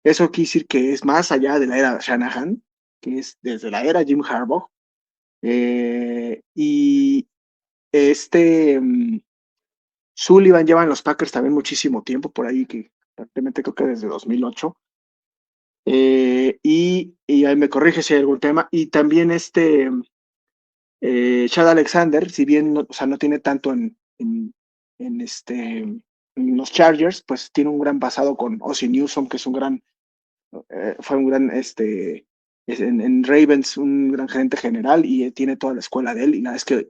Eso quiere decir que es más allá de la era Shanahan, que es desde la era Jim Harbaugh. Y Sullivan lleva en los Packers también muchísimo tiempo, por ahí que prácticamente creo que desde 2008. Y ahí me corrige si hay algún tema. Y también Chad Alexander, si bien no tiene tanto en los Chargers, pues tiene un gran pasado con Ozzie Newsome, que es fue un gran en Ravens, un gran gerente general, y tiene toda la escuela de él. Y nada, es que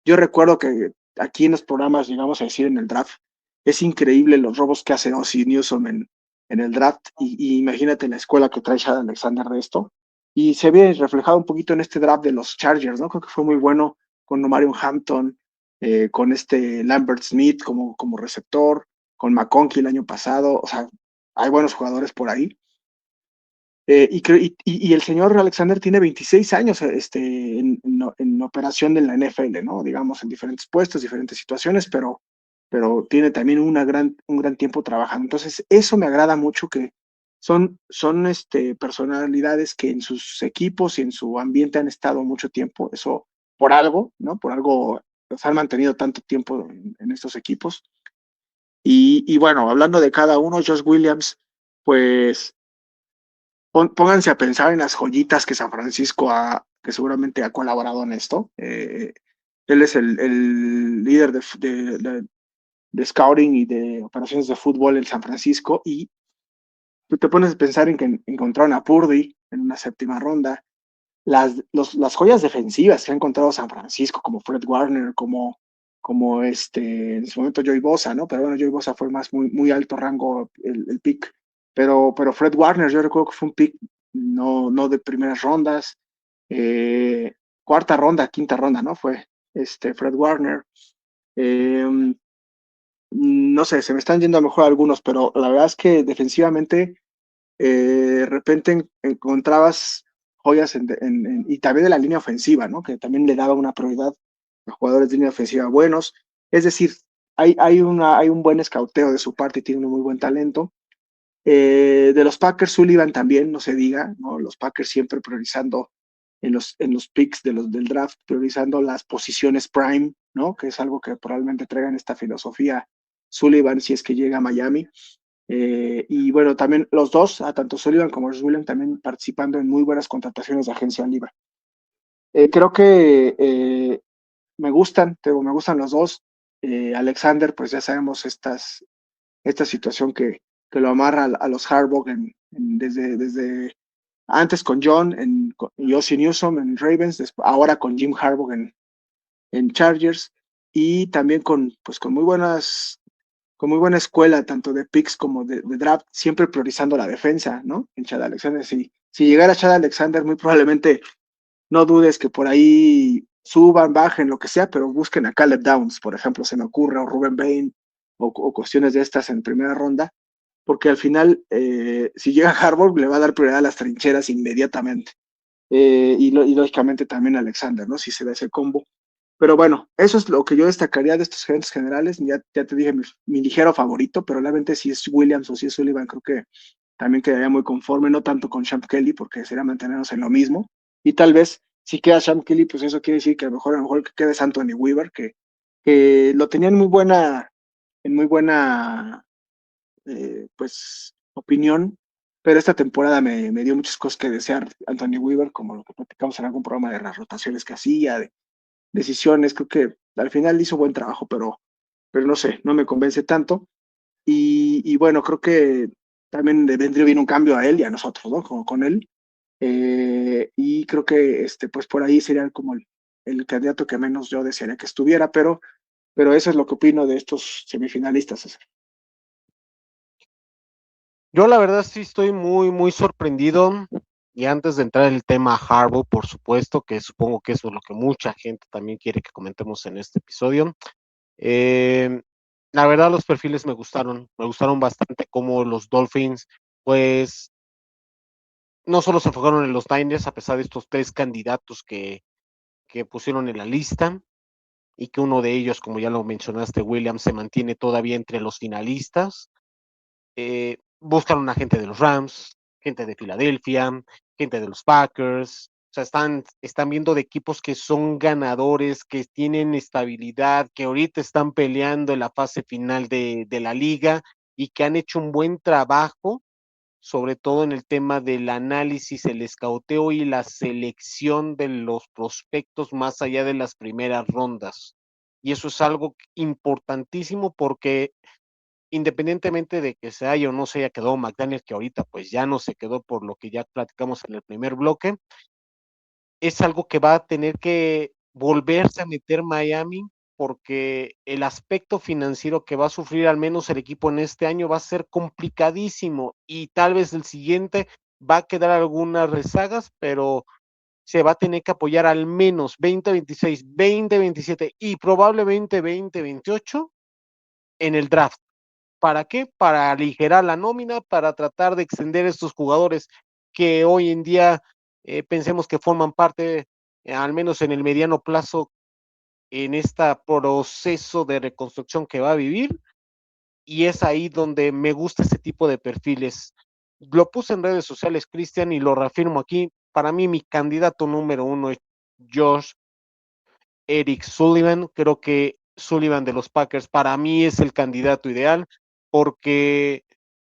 yo recuerdo que aquí en los programas llegamos a decir en el draft, es increíble los robos que hace Ozzie Newsome en el draft, y imagínate la escuela que trae Chad Alexander de esto. Y se ve reflejado un poquito en este draft de los Chargers, ¿no? Creo que fue muy bueno con Omarion Hampton, con Lambert Smith como receptor, con McConkey el año pasado. O sea, hay buenos jugadores por ahí. Y el señor Alexander tiene 26 años en operación en la NFL, ¿no? Digamos, en diferentes puestos, diferentes situaciones, pero tiene también un gran tiempo trabajando. Entonces, eso me agrada mucho, que son personalidades que en sus equipos y en su ambiente han estado mucho tiempo, eso por algo, ¿no? Por algo los han mantenido tanto tiempo en estos equipos. Y bueno, hablando de cada uno, Josh Williams, pues pónganse a pensar en las joyitas que San Francisco que seguramente ha colaborado en esto. Él es el líder de scouting y de operaciones de fútbol en San Francisco, y tú te pones a pensar en que encontraron a Purdy en una 7ª ronda, las joyas defensivas que ha encontrado San Francisco, como Fred Warner, como en su momento Joey Bosa, ¿no? Pero bueno, Joey Bosa fue más muy alto rango el pick. Pero Fred Warner, yo recuerdo que fue un pick no de primeras rondas, cuarta ronda, quinta ronda, ¿no? Fue Fred Warner. No sé, se me están yendo a lo mejor algunos, pero la verdad es que defensivamente de repente encontrabas joyas y también de la línea ofensiva, ¿no? Que también le daba una prioridad a jugadores de línea ofensiva buenos. Es decir, hay un buen escauteo de su parte y tiene un muy buen talento. De los Packers, Sullivan también, no se diga, ¿no? Los Packers siempre priorizando en los picks del draft, priorizando las posiciones prime, ¿no? Que es algo que probablemente traigan esta filosofía Sullivan si es que llega a Miami. Y bueno, también los dos, tanto Sullivan como Ross Williams, también participando en muy buenas contrataciones de agencia libre. Creo que me gustan los dos. Alexander, pues ya sabemos esta situación que lo amarra a los Harbaugh desde antes con John, y Ozzie Newsome en Ravens, ahora con Jim Harbaugh en Chargers, y también pues con muy buena escuela, tanto de picks como de draft, siempre priorizando la defensa, ¿no? En Chad Alexander. Si llegara Chad Alexander, muy probablemente no dudes que por ahí suban, bajen, lo que sea, pero busquen a Caleb Downs, por ejemplo, se me ocurre, o Ruben Bain, o cuestiones de estas en primera ronda, porque al final, si llega Harbaugh, le va a dar prioridad a las trincheras inmediatamente. Y lógicamente también a Alexander, ¿no? Si se da ese combo. Pero bueno, eso es lo que yo destacaría de estos gerentes generales. Ya te dije mi ligero favorito, pero realmente si es Williams o si es Sullivan, creo que también quedaría muy conforme, no tanto con Champ Kelly, porque sería mantenernos en lo mismo. Y tal vez si queda Champ Kelly, pues eso quiere decir que a lo mejor que quede Anthony Weaver, que lo tenía en muy buena pues opinión, pero esta temporada me dio muchas cosas que desear Anthony Weaver, como lo que platicamos en algún programa de las rotaciones que hacía, de decisiones, creo que al final hizo buen trabajo, pero no sé, no me convence tanto. Y bueno, creo que también le vendría bien un cambio a él y a nosotros, ¿no? Como con él. Y creo que pues por ahí sería como el candidato que menos yo desearía que estuviera, pero eso es lo que opino de estos semifinalistas, César. Yo la verdad sí estoy muy, muy sorprendido. Y antes de entrar en el tema Harbaugh, por supuesto, que supongo que eso es lo que mucha gente también quiere que comentemos en este episodio. Eh, la verdad los perfiles me gustaron bastante como los Dolphins, pues no solo se enfocaron en los Niners, a pesar de estos tres candidatos que pusieron en la lista, y que uno de ellos, como ya lo mencionaste, Williams, se mantiene todavía entre los finalistas. Buscan una gente de los Rams, gente de Filadelfia, gente de los Packers. O sea, están viendo de equipos que son ganadores, que tienen estabilidad, que ahorita están peleando en la fase final de la liga y que han hecho un buen trabajo, sobre todo en el tema del análisis, el escauteo y la selección de los prospectos más allá de las primeras rondas. Y eso es algo importantísimo porque independientemente de que se haya o no se haya quedado McDaniel, que ahorita pues ya no se quedó por lo que ya platicamos en el primer bloque, es algo que va a tener que volverse a meter Miami porque el aspecto financiero que va a sufrir al menos el equipo en este año va a ser complicadísimo y tal vez el siguiente va a quedar algunas rezagas, pero se va a tener que apoyar al menos 2026, 2027 y probablemente 2028 en el draft. ¿Para qué? Para aligerar la nómina, para tratar de extender estos jugadores que hoy en día pensemos que forman parte, al menos en el mediano plazo, en este proceso de reconstrucción que va a vivir. Y es ahí donde me gusta este tipo de perfiles. Lo puse en redes sociales, Cristian, y lo reafirmo aquí. Para mí, mi candidato número uno es Josh Eric Sullivan. Creo que Sullivan de los Packers para mí es el candidato ideal porque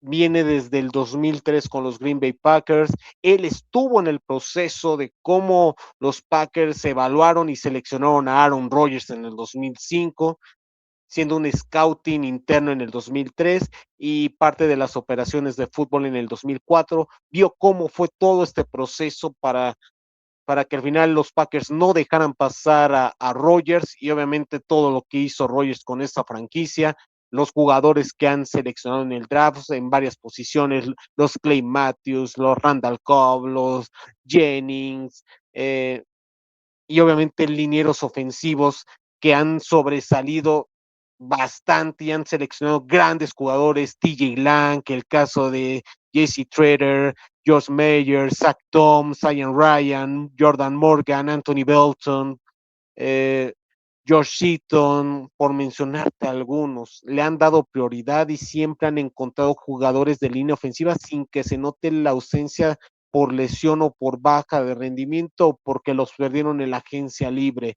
viene desde el 2003 con los Green Bay Packers. Él estuvo en el proceso de cómo los Packers evaluaron y seleccionaron a Aaron Rodgers en el 2005, siendo un scouting interno en el 2003 y parte de las operaciones de fútbol en el 2004. Vio cómo fue todo este proceso para para que al final los Packers no dejaran pasar a Rodgers, y obviamente todo lo que hizo Rodgers con esta franquicia, los jugadores que han seleccionado en el draft en varias posiciones, los Clay Matthews, los Randall Cobb, los Jennings, y obviamente linieros ofensivos que han sobresalido bastante y han seleccionado grandes jugadores, TJ Lang, el caso de Jesse Trader, George Mayer, Zach Tom, Zion Ryan, Jordan Morgan, Anthony Belton, eh, George Seaton, por mencionarte algunos. Le han dado prioridad y siempre han encontrado jugadores de línea ofensiva sin que se note la ausencia por lesión o por baja de rendimiento o porque los perdieron en la agencia libre.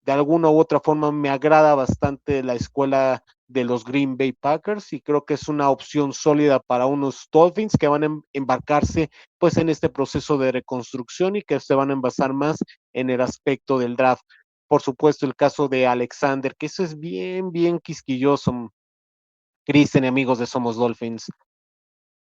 De alguna u otra forma me agrada bastante la escuela de los Green Bay Packers y creo que es una opción sólida para unos Dolphins que van a embarcarse pues en este proceso de reconstrucción y que se van a envasar más en el aspecto del draft. Por supuesto, el caso de Alexander, que eso es bien, bien quisquilloso. Cristian y amigos de Somos Dolphins.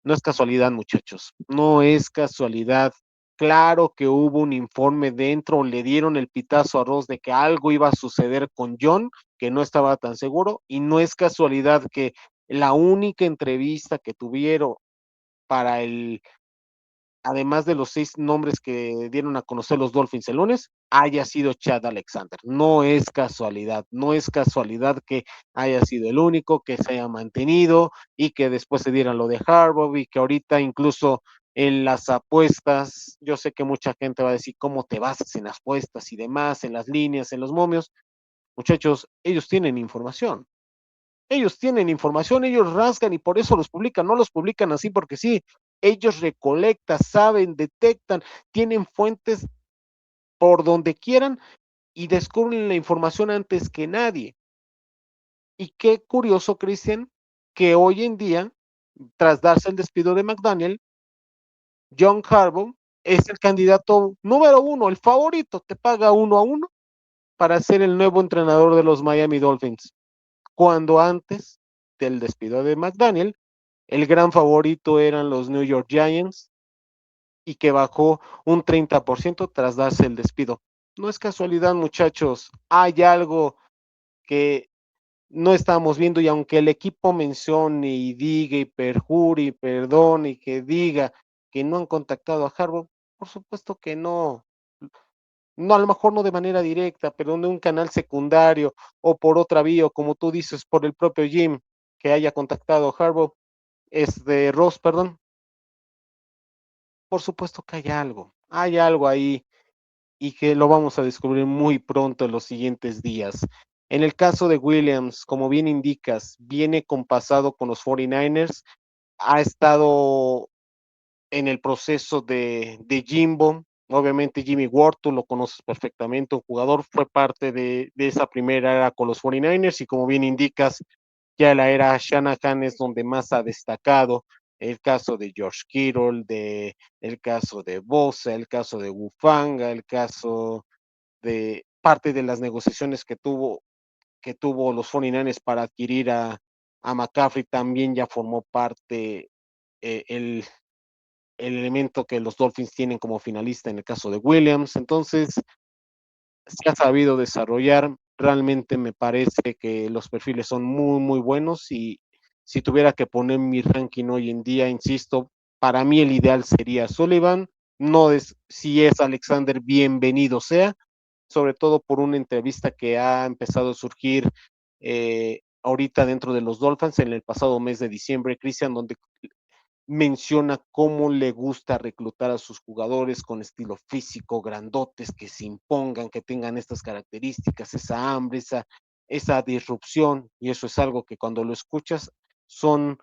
No es casualidad, muchachos. No es casualidad. Claro que hubo un informe dentro, le dieron el pitazo a Ross de que algo iba a suceder con John, que no estaba tan seguro, y no es casualidad que la única entrevista que tuvieron para el, además de los 6 nombres que dieron a conocer los Dolphins el lunes, haya sido Chad Alexander. No es casualidad, no es casualidad que haya sido el único, que se haya mantenido y que después se diera lo de Harbaugh y que ahorita incluso en las apuestas, yo sé que mucha gente va a decir cómo te basas en las apuestas y demás, en las líneas, en los momios. Muchachos, ellos tienen información, ellos rasgan y por eso los publican, no los publican así porque sí, ellos recolectan, saben, detectan, tienen fuentes por donde quieran y descubren la información antes que nadie. Y qué curioso, Cristian, que hoy en día, tras darse el despido de McDaniel, John Harbaugh es el candidato número 1, el favorito, te paga 1-1 para ser el nuevo entrenador de los Miami Dolphins, cuando antes del despido de McDaniel, el gran favorito eran los New York Giants y que bajó un 30% tras darse el despido. No es casualidad, muchachos, hay algo que no estamos viendo y aunque el equipo mencione y diga y perjure y perdone y que diga que no han contactado a Harbaugh, por supuesto que no. No, a lo mejor no de manera directa, pero de un canal secundario o por otra vía, o como tú dices, por el propio Jim, que haya contactado a Harbaugh, Ross, perdón. Por supuesto que hay algo ahí y que lo vamos a descubrir muy pronto en los siguientes días. En el caso de Williams, como bien indicas, viene compasado con los 49ers, ha estado en el proceso de Jimbo. Obviamente Jimmy Ward, tú lo conoces perfectamente, un jugador, fue parte de esa primera era con los 49ers y como bien indicas, ya la era Shanahan es donde más ha destacado. El caso de George Kittle, el caso de Bosa, el caso de Wufanga, el caso de parte de las negociaciones que tuvo los 49ers para adquirir a McCaffrey también ya formó parte el elemento que los Dolphins tienen como finalista en el caso de Williams. Entonces, se ha sabido desarrollar. Realmente me parece que los perfiles son muy, muy buenos y si tuviera que poner mi ranking hoy en día, insisto, para mí el ideal sería Sullivan. No es si es Alexander, bienvenido sea, sobre todo por una entrevista que ha empezado a surgir ahorita dentro de los Dolphins en el pasado mes de diciembre, Cristian, donde menciona cómo le gusta reclutar a sus jugadores con estilo físico, grandotes, que se impongan, que tengan estas características, esa hambre, esa disrupción, y eso es algo que cuando lo escuchas son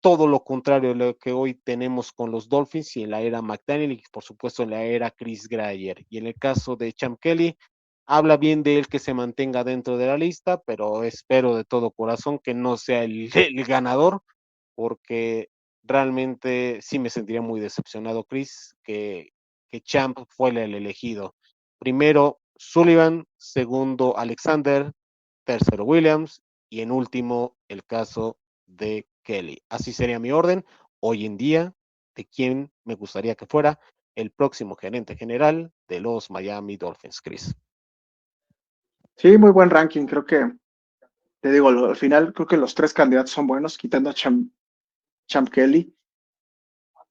todo lo contrario de lo que hoy tenemos con los Dolphins y en la era McDaniel y por supuesto en la era Chris Greyer. Y en el caso de Champ Kelly, habla bien de él que se mantenga dentro de la lista, pero espero de todo corazón que no sea el ganador, porque realmente sí me sentiría muy decepcionado, Chris, que Champ fue el elegido. Primero Sullivan, segundo Alexander, tercero Williams y en último el caso de Kelly. Así sería mi orden hoy en día de quién me gustaría que fuera el próximo gerente general de los Miami Dolphins, Chris. Sí, muy buen ranking. Creo que, te digo, al final creo que los 3 candidatos son buenos, quitando a Champ Kelly.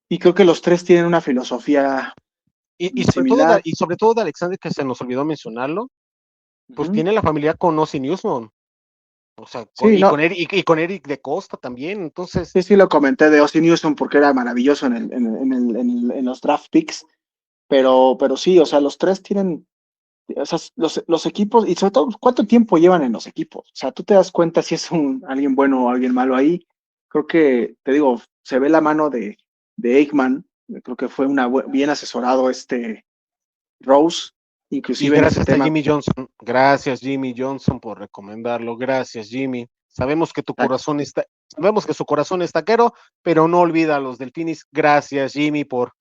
Y creo que los 3 tienen una filosofía similar. Y sobre todo de Alexander, que se nos olvidó mencionarlo, pues Ujú. tiene la familia con Ozzie Newsome. O sea, Sí, no, con Eric de Costa también. Entonces, sí lo comenté de Austin Newsom porque era maravilloso en los draft picks, pero sí, o sea, los 3 tienen, o sea, los equipos, y sobre todo, ¿cuánto tiempo llevan en los equipos? O sea, tú te das cuenta si es alguien bueno o alguien malo ahí. Creo que, te digo, se ve la mano de Aikman, creo que fue bien asesorado Rose, y inclusive en ese gracias a tema. Jimmy Johnson. Gracias, Jimmy Johnson, por recomendarlo. Gracias, Jimmy. Sabemos que sabemos que su corazón es taquero, pero no olvida a los Delfines. Gracias, Jimmy, por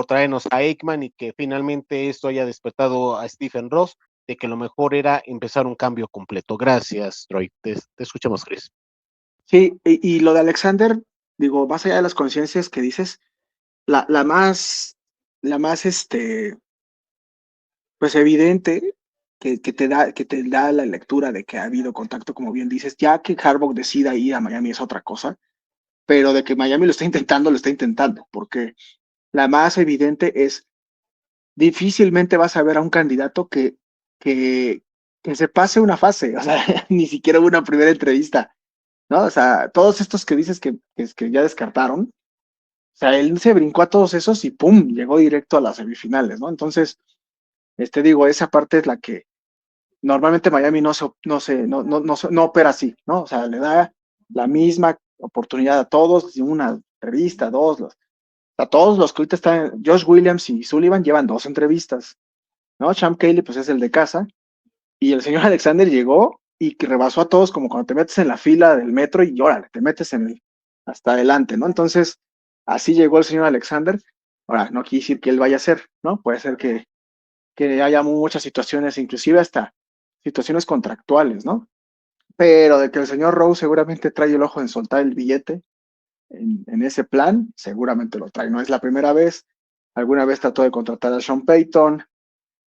traernos a Aikman y que finalmente esto haya despertado a Stephen Ross de que lo mejor era empezar un cambio completo. Gracias, Troy. Te escuchamos, Chris. Sí, y lo de Alexander, digo, más allá de las conciencias que dices, la más, pues evidente que te da la lectura de que ha habido contacto, como bien dices, ya que Harbaugh decida ir a Miami es otra cosa, pero de que Miami lo está intentando, porque la más evidente es, difícilmente vas a ver a un candidato que, que se pase una fase, o sea, ni siquiera una primera entrevista, ¿no? O sea, todos estos que dices que ya descartaron, o sea, él se brincó a todos esos y ¡pum! Llegó directo a las semifinales, ¿no? Entonces, digo, esa parte es la que normalmente Miami no opera así, ¿no? O sea, le da la misma oportunidad a todos, una entrevista, dos, a todos los que ahorita están, Josh Williams y Sullivan llevan 2 entrevistas, ¿no? Champ Kelly, pues es el de casa, y el señor Alexander llegó y que rebasó a todos como cuando te metes en la fila del metro y órale, te metes hasta adelante, ¿no? Entonces, así llegó el señor Alexander. Ahora, no quiere decir que él vaya a ser, ¿no? Puede ser que haya muchas situaciones, inclusive hasta situaciones contractuales, ¿no? Pero de que el señor Rose seguramente trae el ojo en soltar el billete en ese plan, seguramente lo trae. No es la primera vez. Alguna vez trató de contratar a Sean Payton,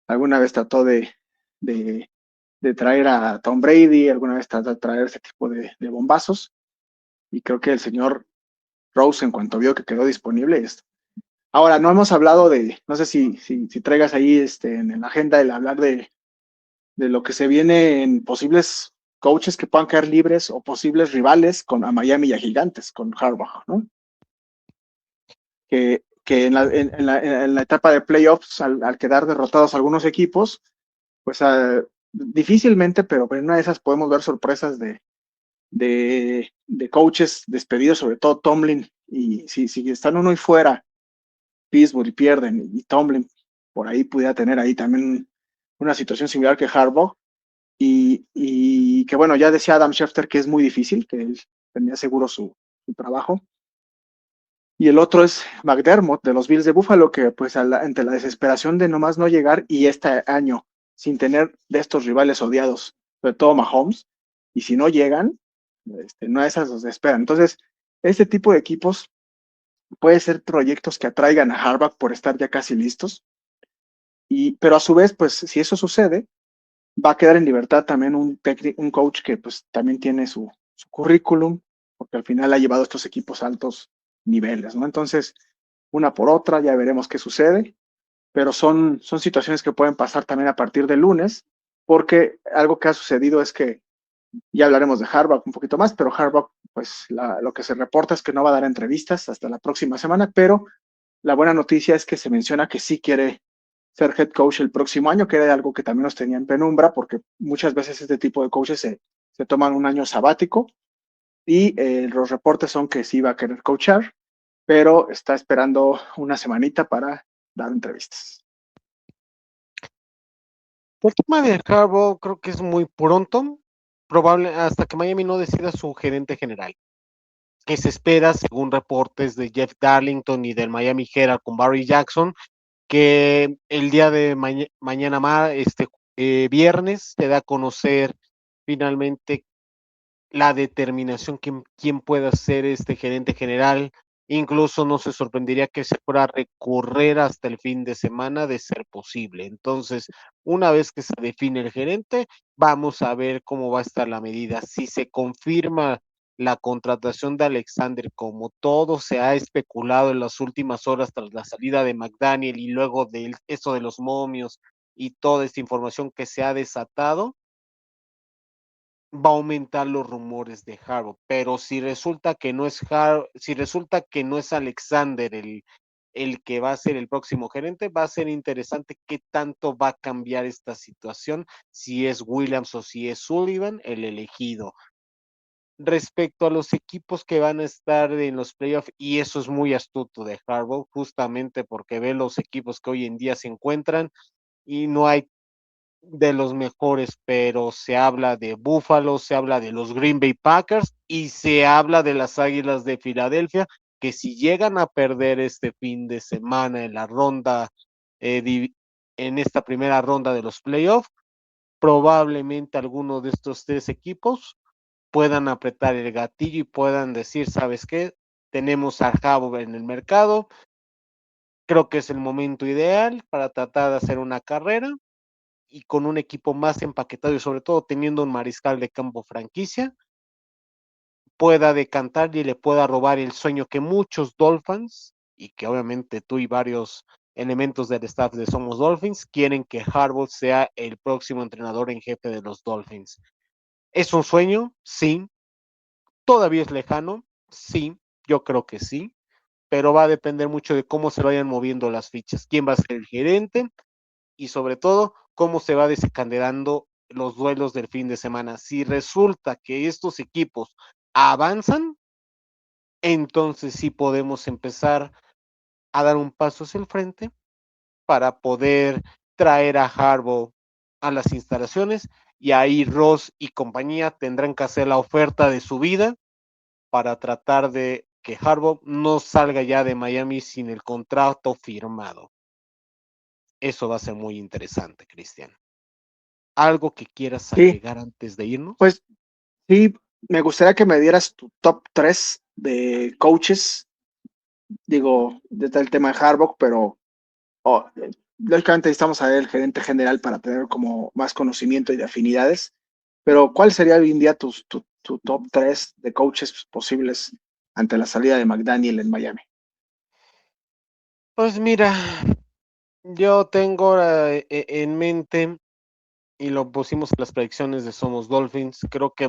alguna vez trató de, de traer a Tom Brady, alguna vez trató de traer ese tipo de bombazos. Y creo que el señor Rose, en cuanto vio que quedó disponible, ahora, no hemos hablado no sé si traigas ahí en la agenda el hablar de lo que se viene en posibles coaches que puedan caer libres o posibles rivales a Miami y a Gigantes, con Harbaugh, ¿no? Que en la etapa de playoffs, al quedar derrotados algunos equipos, pues difícilmente, pero en una de esas podemos ver sorpresas de coaches despedidos, sobre todo Tomlin, y si están uno y fuera, Pittsburgh y pierden, y Tomlin por ahí pudiera tener ahí también una situación similar que Harbaugh, y que bueno, ya decía Adam Schefter que es muy difícil, que él tenía seguro su trabajo. Y el otro es McDermott de los Bills de Buffalo, que pues entre la desesperación de nomás no llegar y este año sin tener de estos rivales odiados, sobre todo Mahomes, y si no llegan, no a esas los esperan. Entonces, este tipo de equipos puede ser proyectos que atraigan a Harbaugh por estar ya casi listos, pero a su vez, pues si eso sucede, va a quedar en libertad también un coach que pues también tiene su currículum, porque al final ha llevado a estos equipos a altos niveles, ¿no? Entonces, una por otra, ya veremos qué sucede, pero son situaciones que pueden pasar también a partir del lunes, porque algo que ha sucedido es que, ya hablaremos de Harbaugh un poquito más, pero Harbaugh, pues lo que se reporta es que no va a dar entrevistas hasta la próxima semana, pero la buena noticia es que se menciona que sí quiere ser head coach el próximo año, que era algo que también nos tenía en penumbra, porque muchas veces este tipo de coaches se toman un año sabático y los reportes son que sí va a querer coachar, pero está esperando una semanita para dar entrevistas. El tema de Harbaugh creo que es muy pronto, probable hasta que Miami no decida su gerente general, que se espera, según reportes de Jeff Darlington y del Miami Herald con Barry Jackson, que el día de mañana, viernes, se da a conocer finalmente la determinación quién pueda ser este gerente general Incluso no se sorprendería que se fuera a recorrer hasta el fin de semana de ser posible. Entonces, una vez que se define el gerente, vamos a ver cómo va a estar la medida. Si se confirma la contratación de Alexander, como todo se ha especulado en las últimas horas tras la salida de McDaniel y luego de eso de los momios y toda esta información que se ha desatado, va a aumentar los rumores de Harbaugh, pero si resulta que no es si resulta que no es Alexander el que va a ser el próximo gerente, va a ser interesante qué tanto va a cambiar esta situación, si es Williams o si es Sullivan el elegido. Respecto a los equipos que van a estar en los playoffs, y eso es muy astuto de Harbaugh, justamente porque ve los equipos que hoy en día se encuentran y no hay de los mejores, pero se habla de Buffalo, se habla de los Green Bay Packers y se habla de las Águilas de Filadelfia, que si llegan a perder este fin de semana en la ronda, en esta primera ronda de los playoffs, probablemente alguno de estos tres equipos puedan apretar el gatillo y puedan decir, ¿sabes qué? Tenemos a Harbaugh en el mercado, creo que es el momento ideal para tratar de hacer una carrera y con un equipo más empaquetado y sobre todo teniendo un mariscal de campo franquicia, pueda decantar y le pueda robar el sueño que muchos Dolphins, y que obviamente tú y varios elementos del staff de Somos Dolphins, quieren que Harbaugh sea el próximo entrenador en jefe de los Dolphins. ¿Es un sueño? Sí. ¿Todavía es lejano? Sí, yo creo que sí, pero va a depender mucho de cómo se vayan moviendo las fichas, quién va a ser el gerente, y sobre todo cómo se va desencadenando los duelos del fin de semana. Si resulta que estos equipos avanzan, entonces sí podemos empezar a dar un paso hacia el frente para poder traer a Harbaugh a las instalaciones y ahí Ross y compañía tendrán que hacer la oferta de su vida para tratar de que Harbaugh no salga ya de Miami sin el contrato firmado. Eso va a ser muy interesante, Cristian. ¿Algo que quieras Sí, agregar antes de irnos? pues sí, me gustaría que me dieras tu top 3 de coaches, digo, desde el tema de Harbaugh, pero lógicamente necesitamos saber el gerente general para tener como más conocimiento y de afinidades, pero ¿cuál sería hoy en día tu top 3 de coaches posibles ante la salida de McDaniel en Miami? Pues mira, yo tengo en mente y lo pusimos en las predicciones de Somos Dolphins. Creo que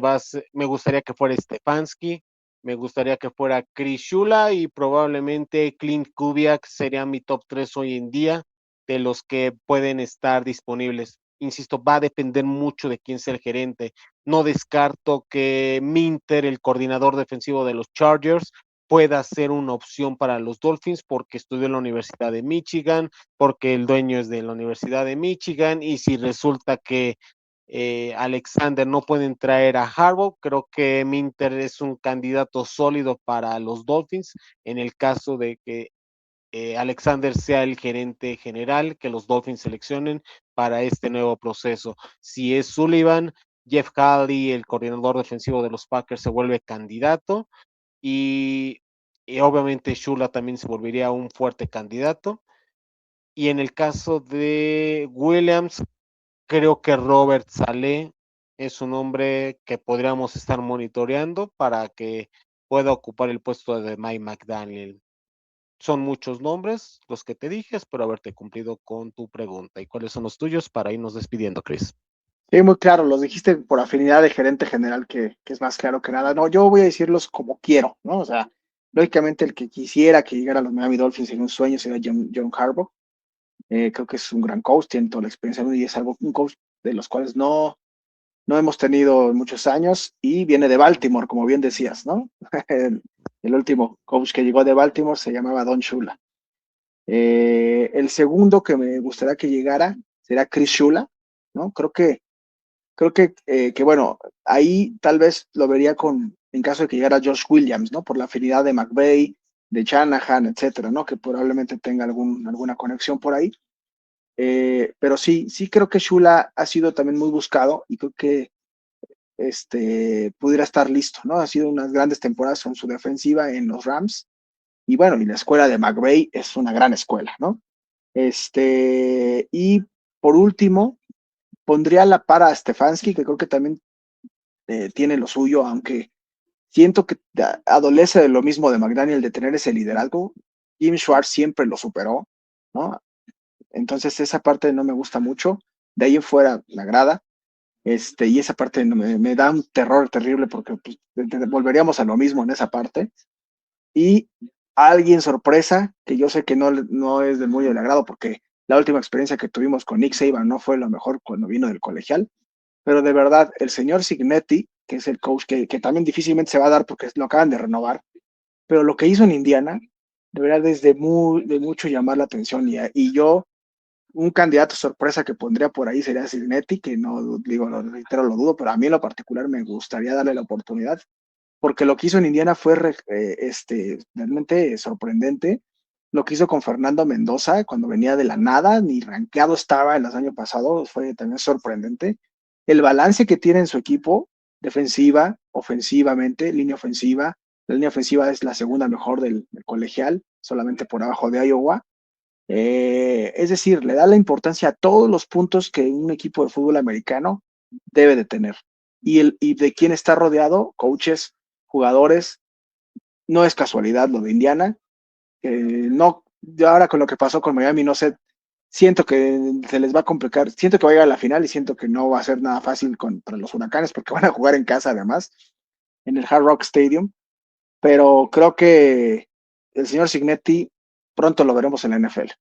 me gustaría que fuera Stefanski, me gustaría que fuera Chris Shula y probablemente Clint Kubiak sería mi top 3 hoy en día de los que pueden estar disponibles. Insisto, va a depender mucho de quién sea el gerente. No descarto que Minter, el coordinador defensivo de los Chargers, pueda ser una opción para los Dolphins porque estudió en la Universidad de Michigan, porque el dueño es de la Universidad de Michigan y si resulta que Alexander no pueden traer a Harbaugh, creo que Minter es un candidato sólido para los Dolphins en el caso de que Alexander sea el gerente general que los Dolphins seleccionen para este nuevo proceso. Si es Sullivan, Jeff Halley, el coordinador defensivo de los Packers, se vuelve candidato y, y obviamente Shula también se volvería un fuerte candidato. Y en el caso de Williams, creo que Robert Saleh es un hombre que podríamos estar monitoreando para que pueda ocupar el puesto de Mike McDaniel. Son muchos nombres los que te dije, espero haberte cumplido con tu pregunta. ¿Y cuáles son los tuyos para irnos despidiendo, Chris? Sí, muy claro, los dijiste por afinidad de gerente general, que es más claro que nada. No, yo voy a decirlos como quiero, ¿no? O sea, lógicamente el que quisiera que llegara a los Miami Dolphins en un sueño sería John Harbaugh. Creo que es un gran coach, tiene toda la experiencia y es algo, un coach de los cuales no hemos tenido en muchos años y viene de Baltimore, como bien decías, ¿no? El último coach que llegó de Baltimore se llamaba Don Shula. El segundo que me gustaría que llegara será Chris Shula, ¿no? Creo que bueno, ahí tal vez lo vería en caso de que llegara Josh Williams, ¿no? Por la afinidad de McVay, de Shanahan, etcétera, ¿no? Que probablemente tenga alguna conexión por ahí. Pero sí creo que Shula ha sido también muy buscado y creo que pudiera estar listo, ¿no? Ha sido unas grandes temporadas con su defensiva en los Rams y bueno, y la escuela de McVay es una gran escuela, ¿no? Y por último, pondría la para a Stefanski, que creo que también tiene lo suyo, aunque siento que adolece de lo mismo de McDaniel, de tener ese liderazgo. Jim Schwartz siempre lo superó, ¿no? Entonces esa parte no me gusta mucho. De ahí en fuera me agrada. Y esa parte no, me da un terror terrible porque pues, volveríamos a lo mismo en esa parte. Y alguien sorpresa, que yo sé que no es de muy del agrado porque la última experiencia que tuvimos con Nick Saban no fue lo mejor cuando vino del colegial, pero de verdad, el señor Signetti, que es el coach que también difícilmente se va a dar porque lo acaban de renovar, pero lo que hizo en Indiana, de verdad es de mucho llamar la atención y yo, un candidato sorpresa que pondría por ahí sería Signetti, que no digo, lo reitero, lo dudo, pero a mí en lo particular me gustaría darle la oportunidad porque lo que hizo en Indiana fue realmente sorprendente. Lo que hizo con Fernando Mendoza cuando venía de la nada, ni rankeado estaba el año pasado, fue también sorprendente. El balance que tiene en su equipo, defensiva, ofensivamente, línea ofensiva. La línea ofensiva es la segunda mejor del colegial, solamente por abajo de Iowa. Es decir, le da la importancia a todos los puntos que un equipo de fútbol americano debe de tener. Y de quién está rodeado, coaches, jugadores, no es casualidad lo de Indiana. No, yo ahora con lo que pasó con Miami, no sé, siento que se les va a complicar, siento que va a llegar a la final y siento que no va a ser nada fácil contra los Huracanes porque van a jugar en casa además, en el Hard Rock Stadium, pero creo que el señor Signetti pronto lo veremos en la NFL.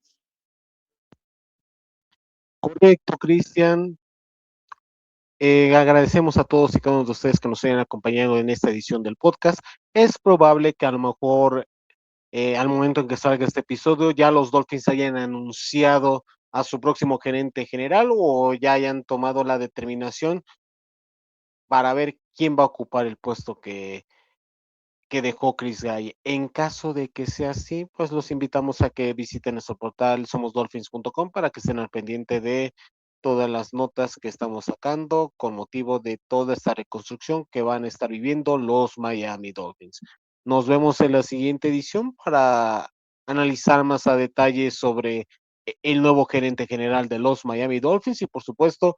Correcto, Cristian. Agradecemos a todos y cada uno de ustedes que nos hayan acompañado en esta edición del podcast. Es probable que a lo mejor al momento en que salga este episodio ya los Dolphins hayan anunciado a su próximo gerente general o ya hayan tomado la determinación para ver quién va a ocupar el puesto que dejó Chris Guy. En caso de que sea así, pues los invitamos a que visiten nuestro portal somosdolphins.com para que estén al pendiente de todas las notas que estamos sacando con motivo de toda esta reconstrucción que van a estar viviendo los Miami Dolphins. Nos vemos en la siguiente edición para analizar más a detalle sobre el nuevo gerente general de los Miami Dolphins y por supuesto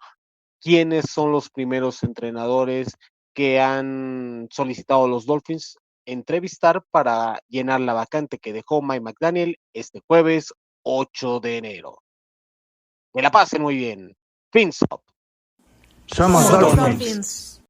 quiénes son los primeros entrenadores que han solicitado los Dolphins entrevistar para llenar la vacante que dejó Mike McDaniel este jueves 8 de enero. Que la pasen muy bien. Fins up. Somos Dolphins.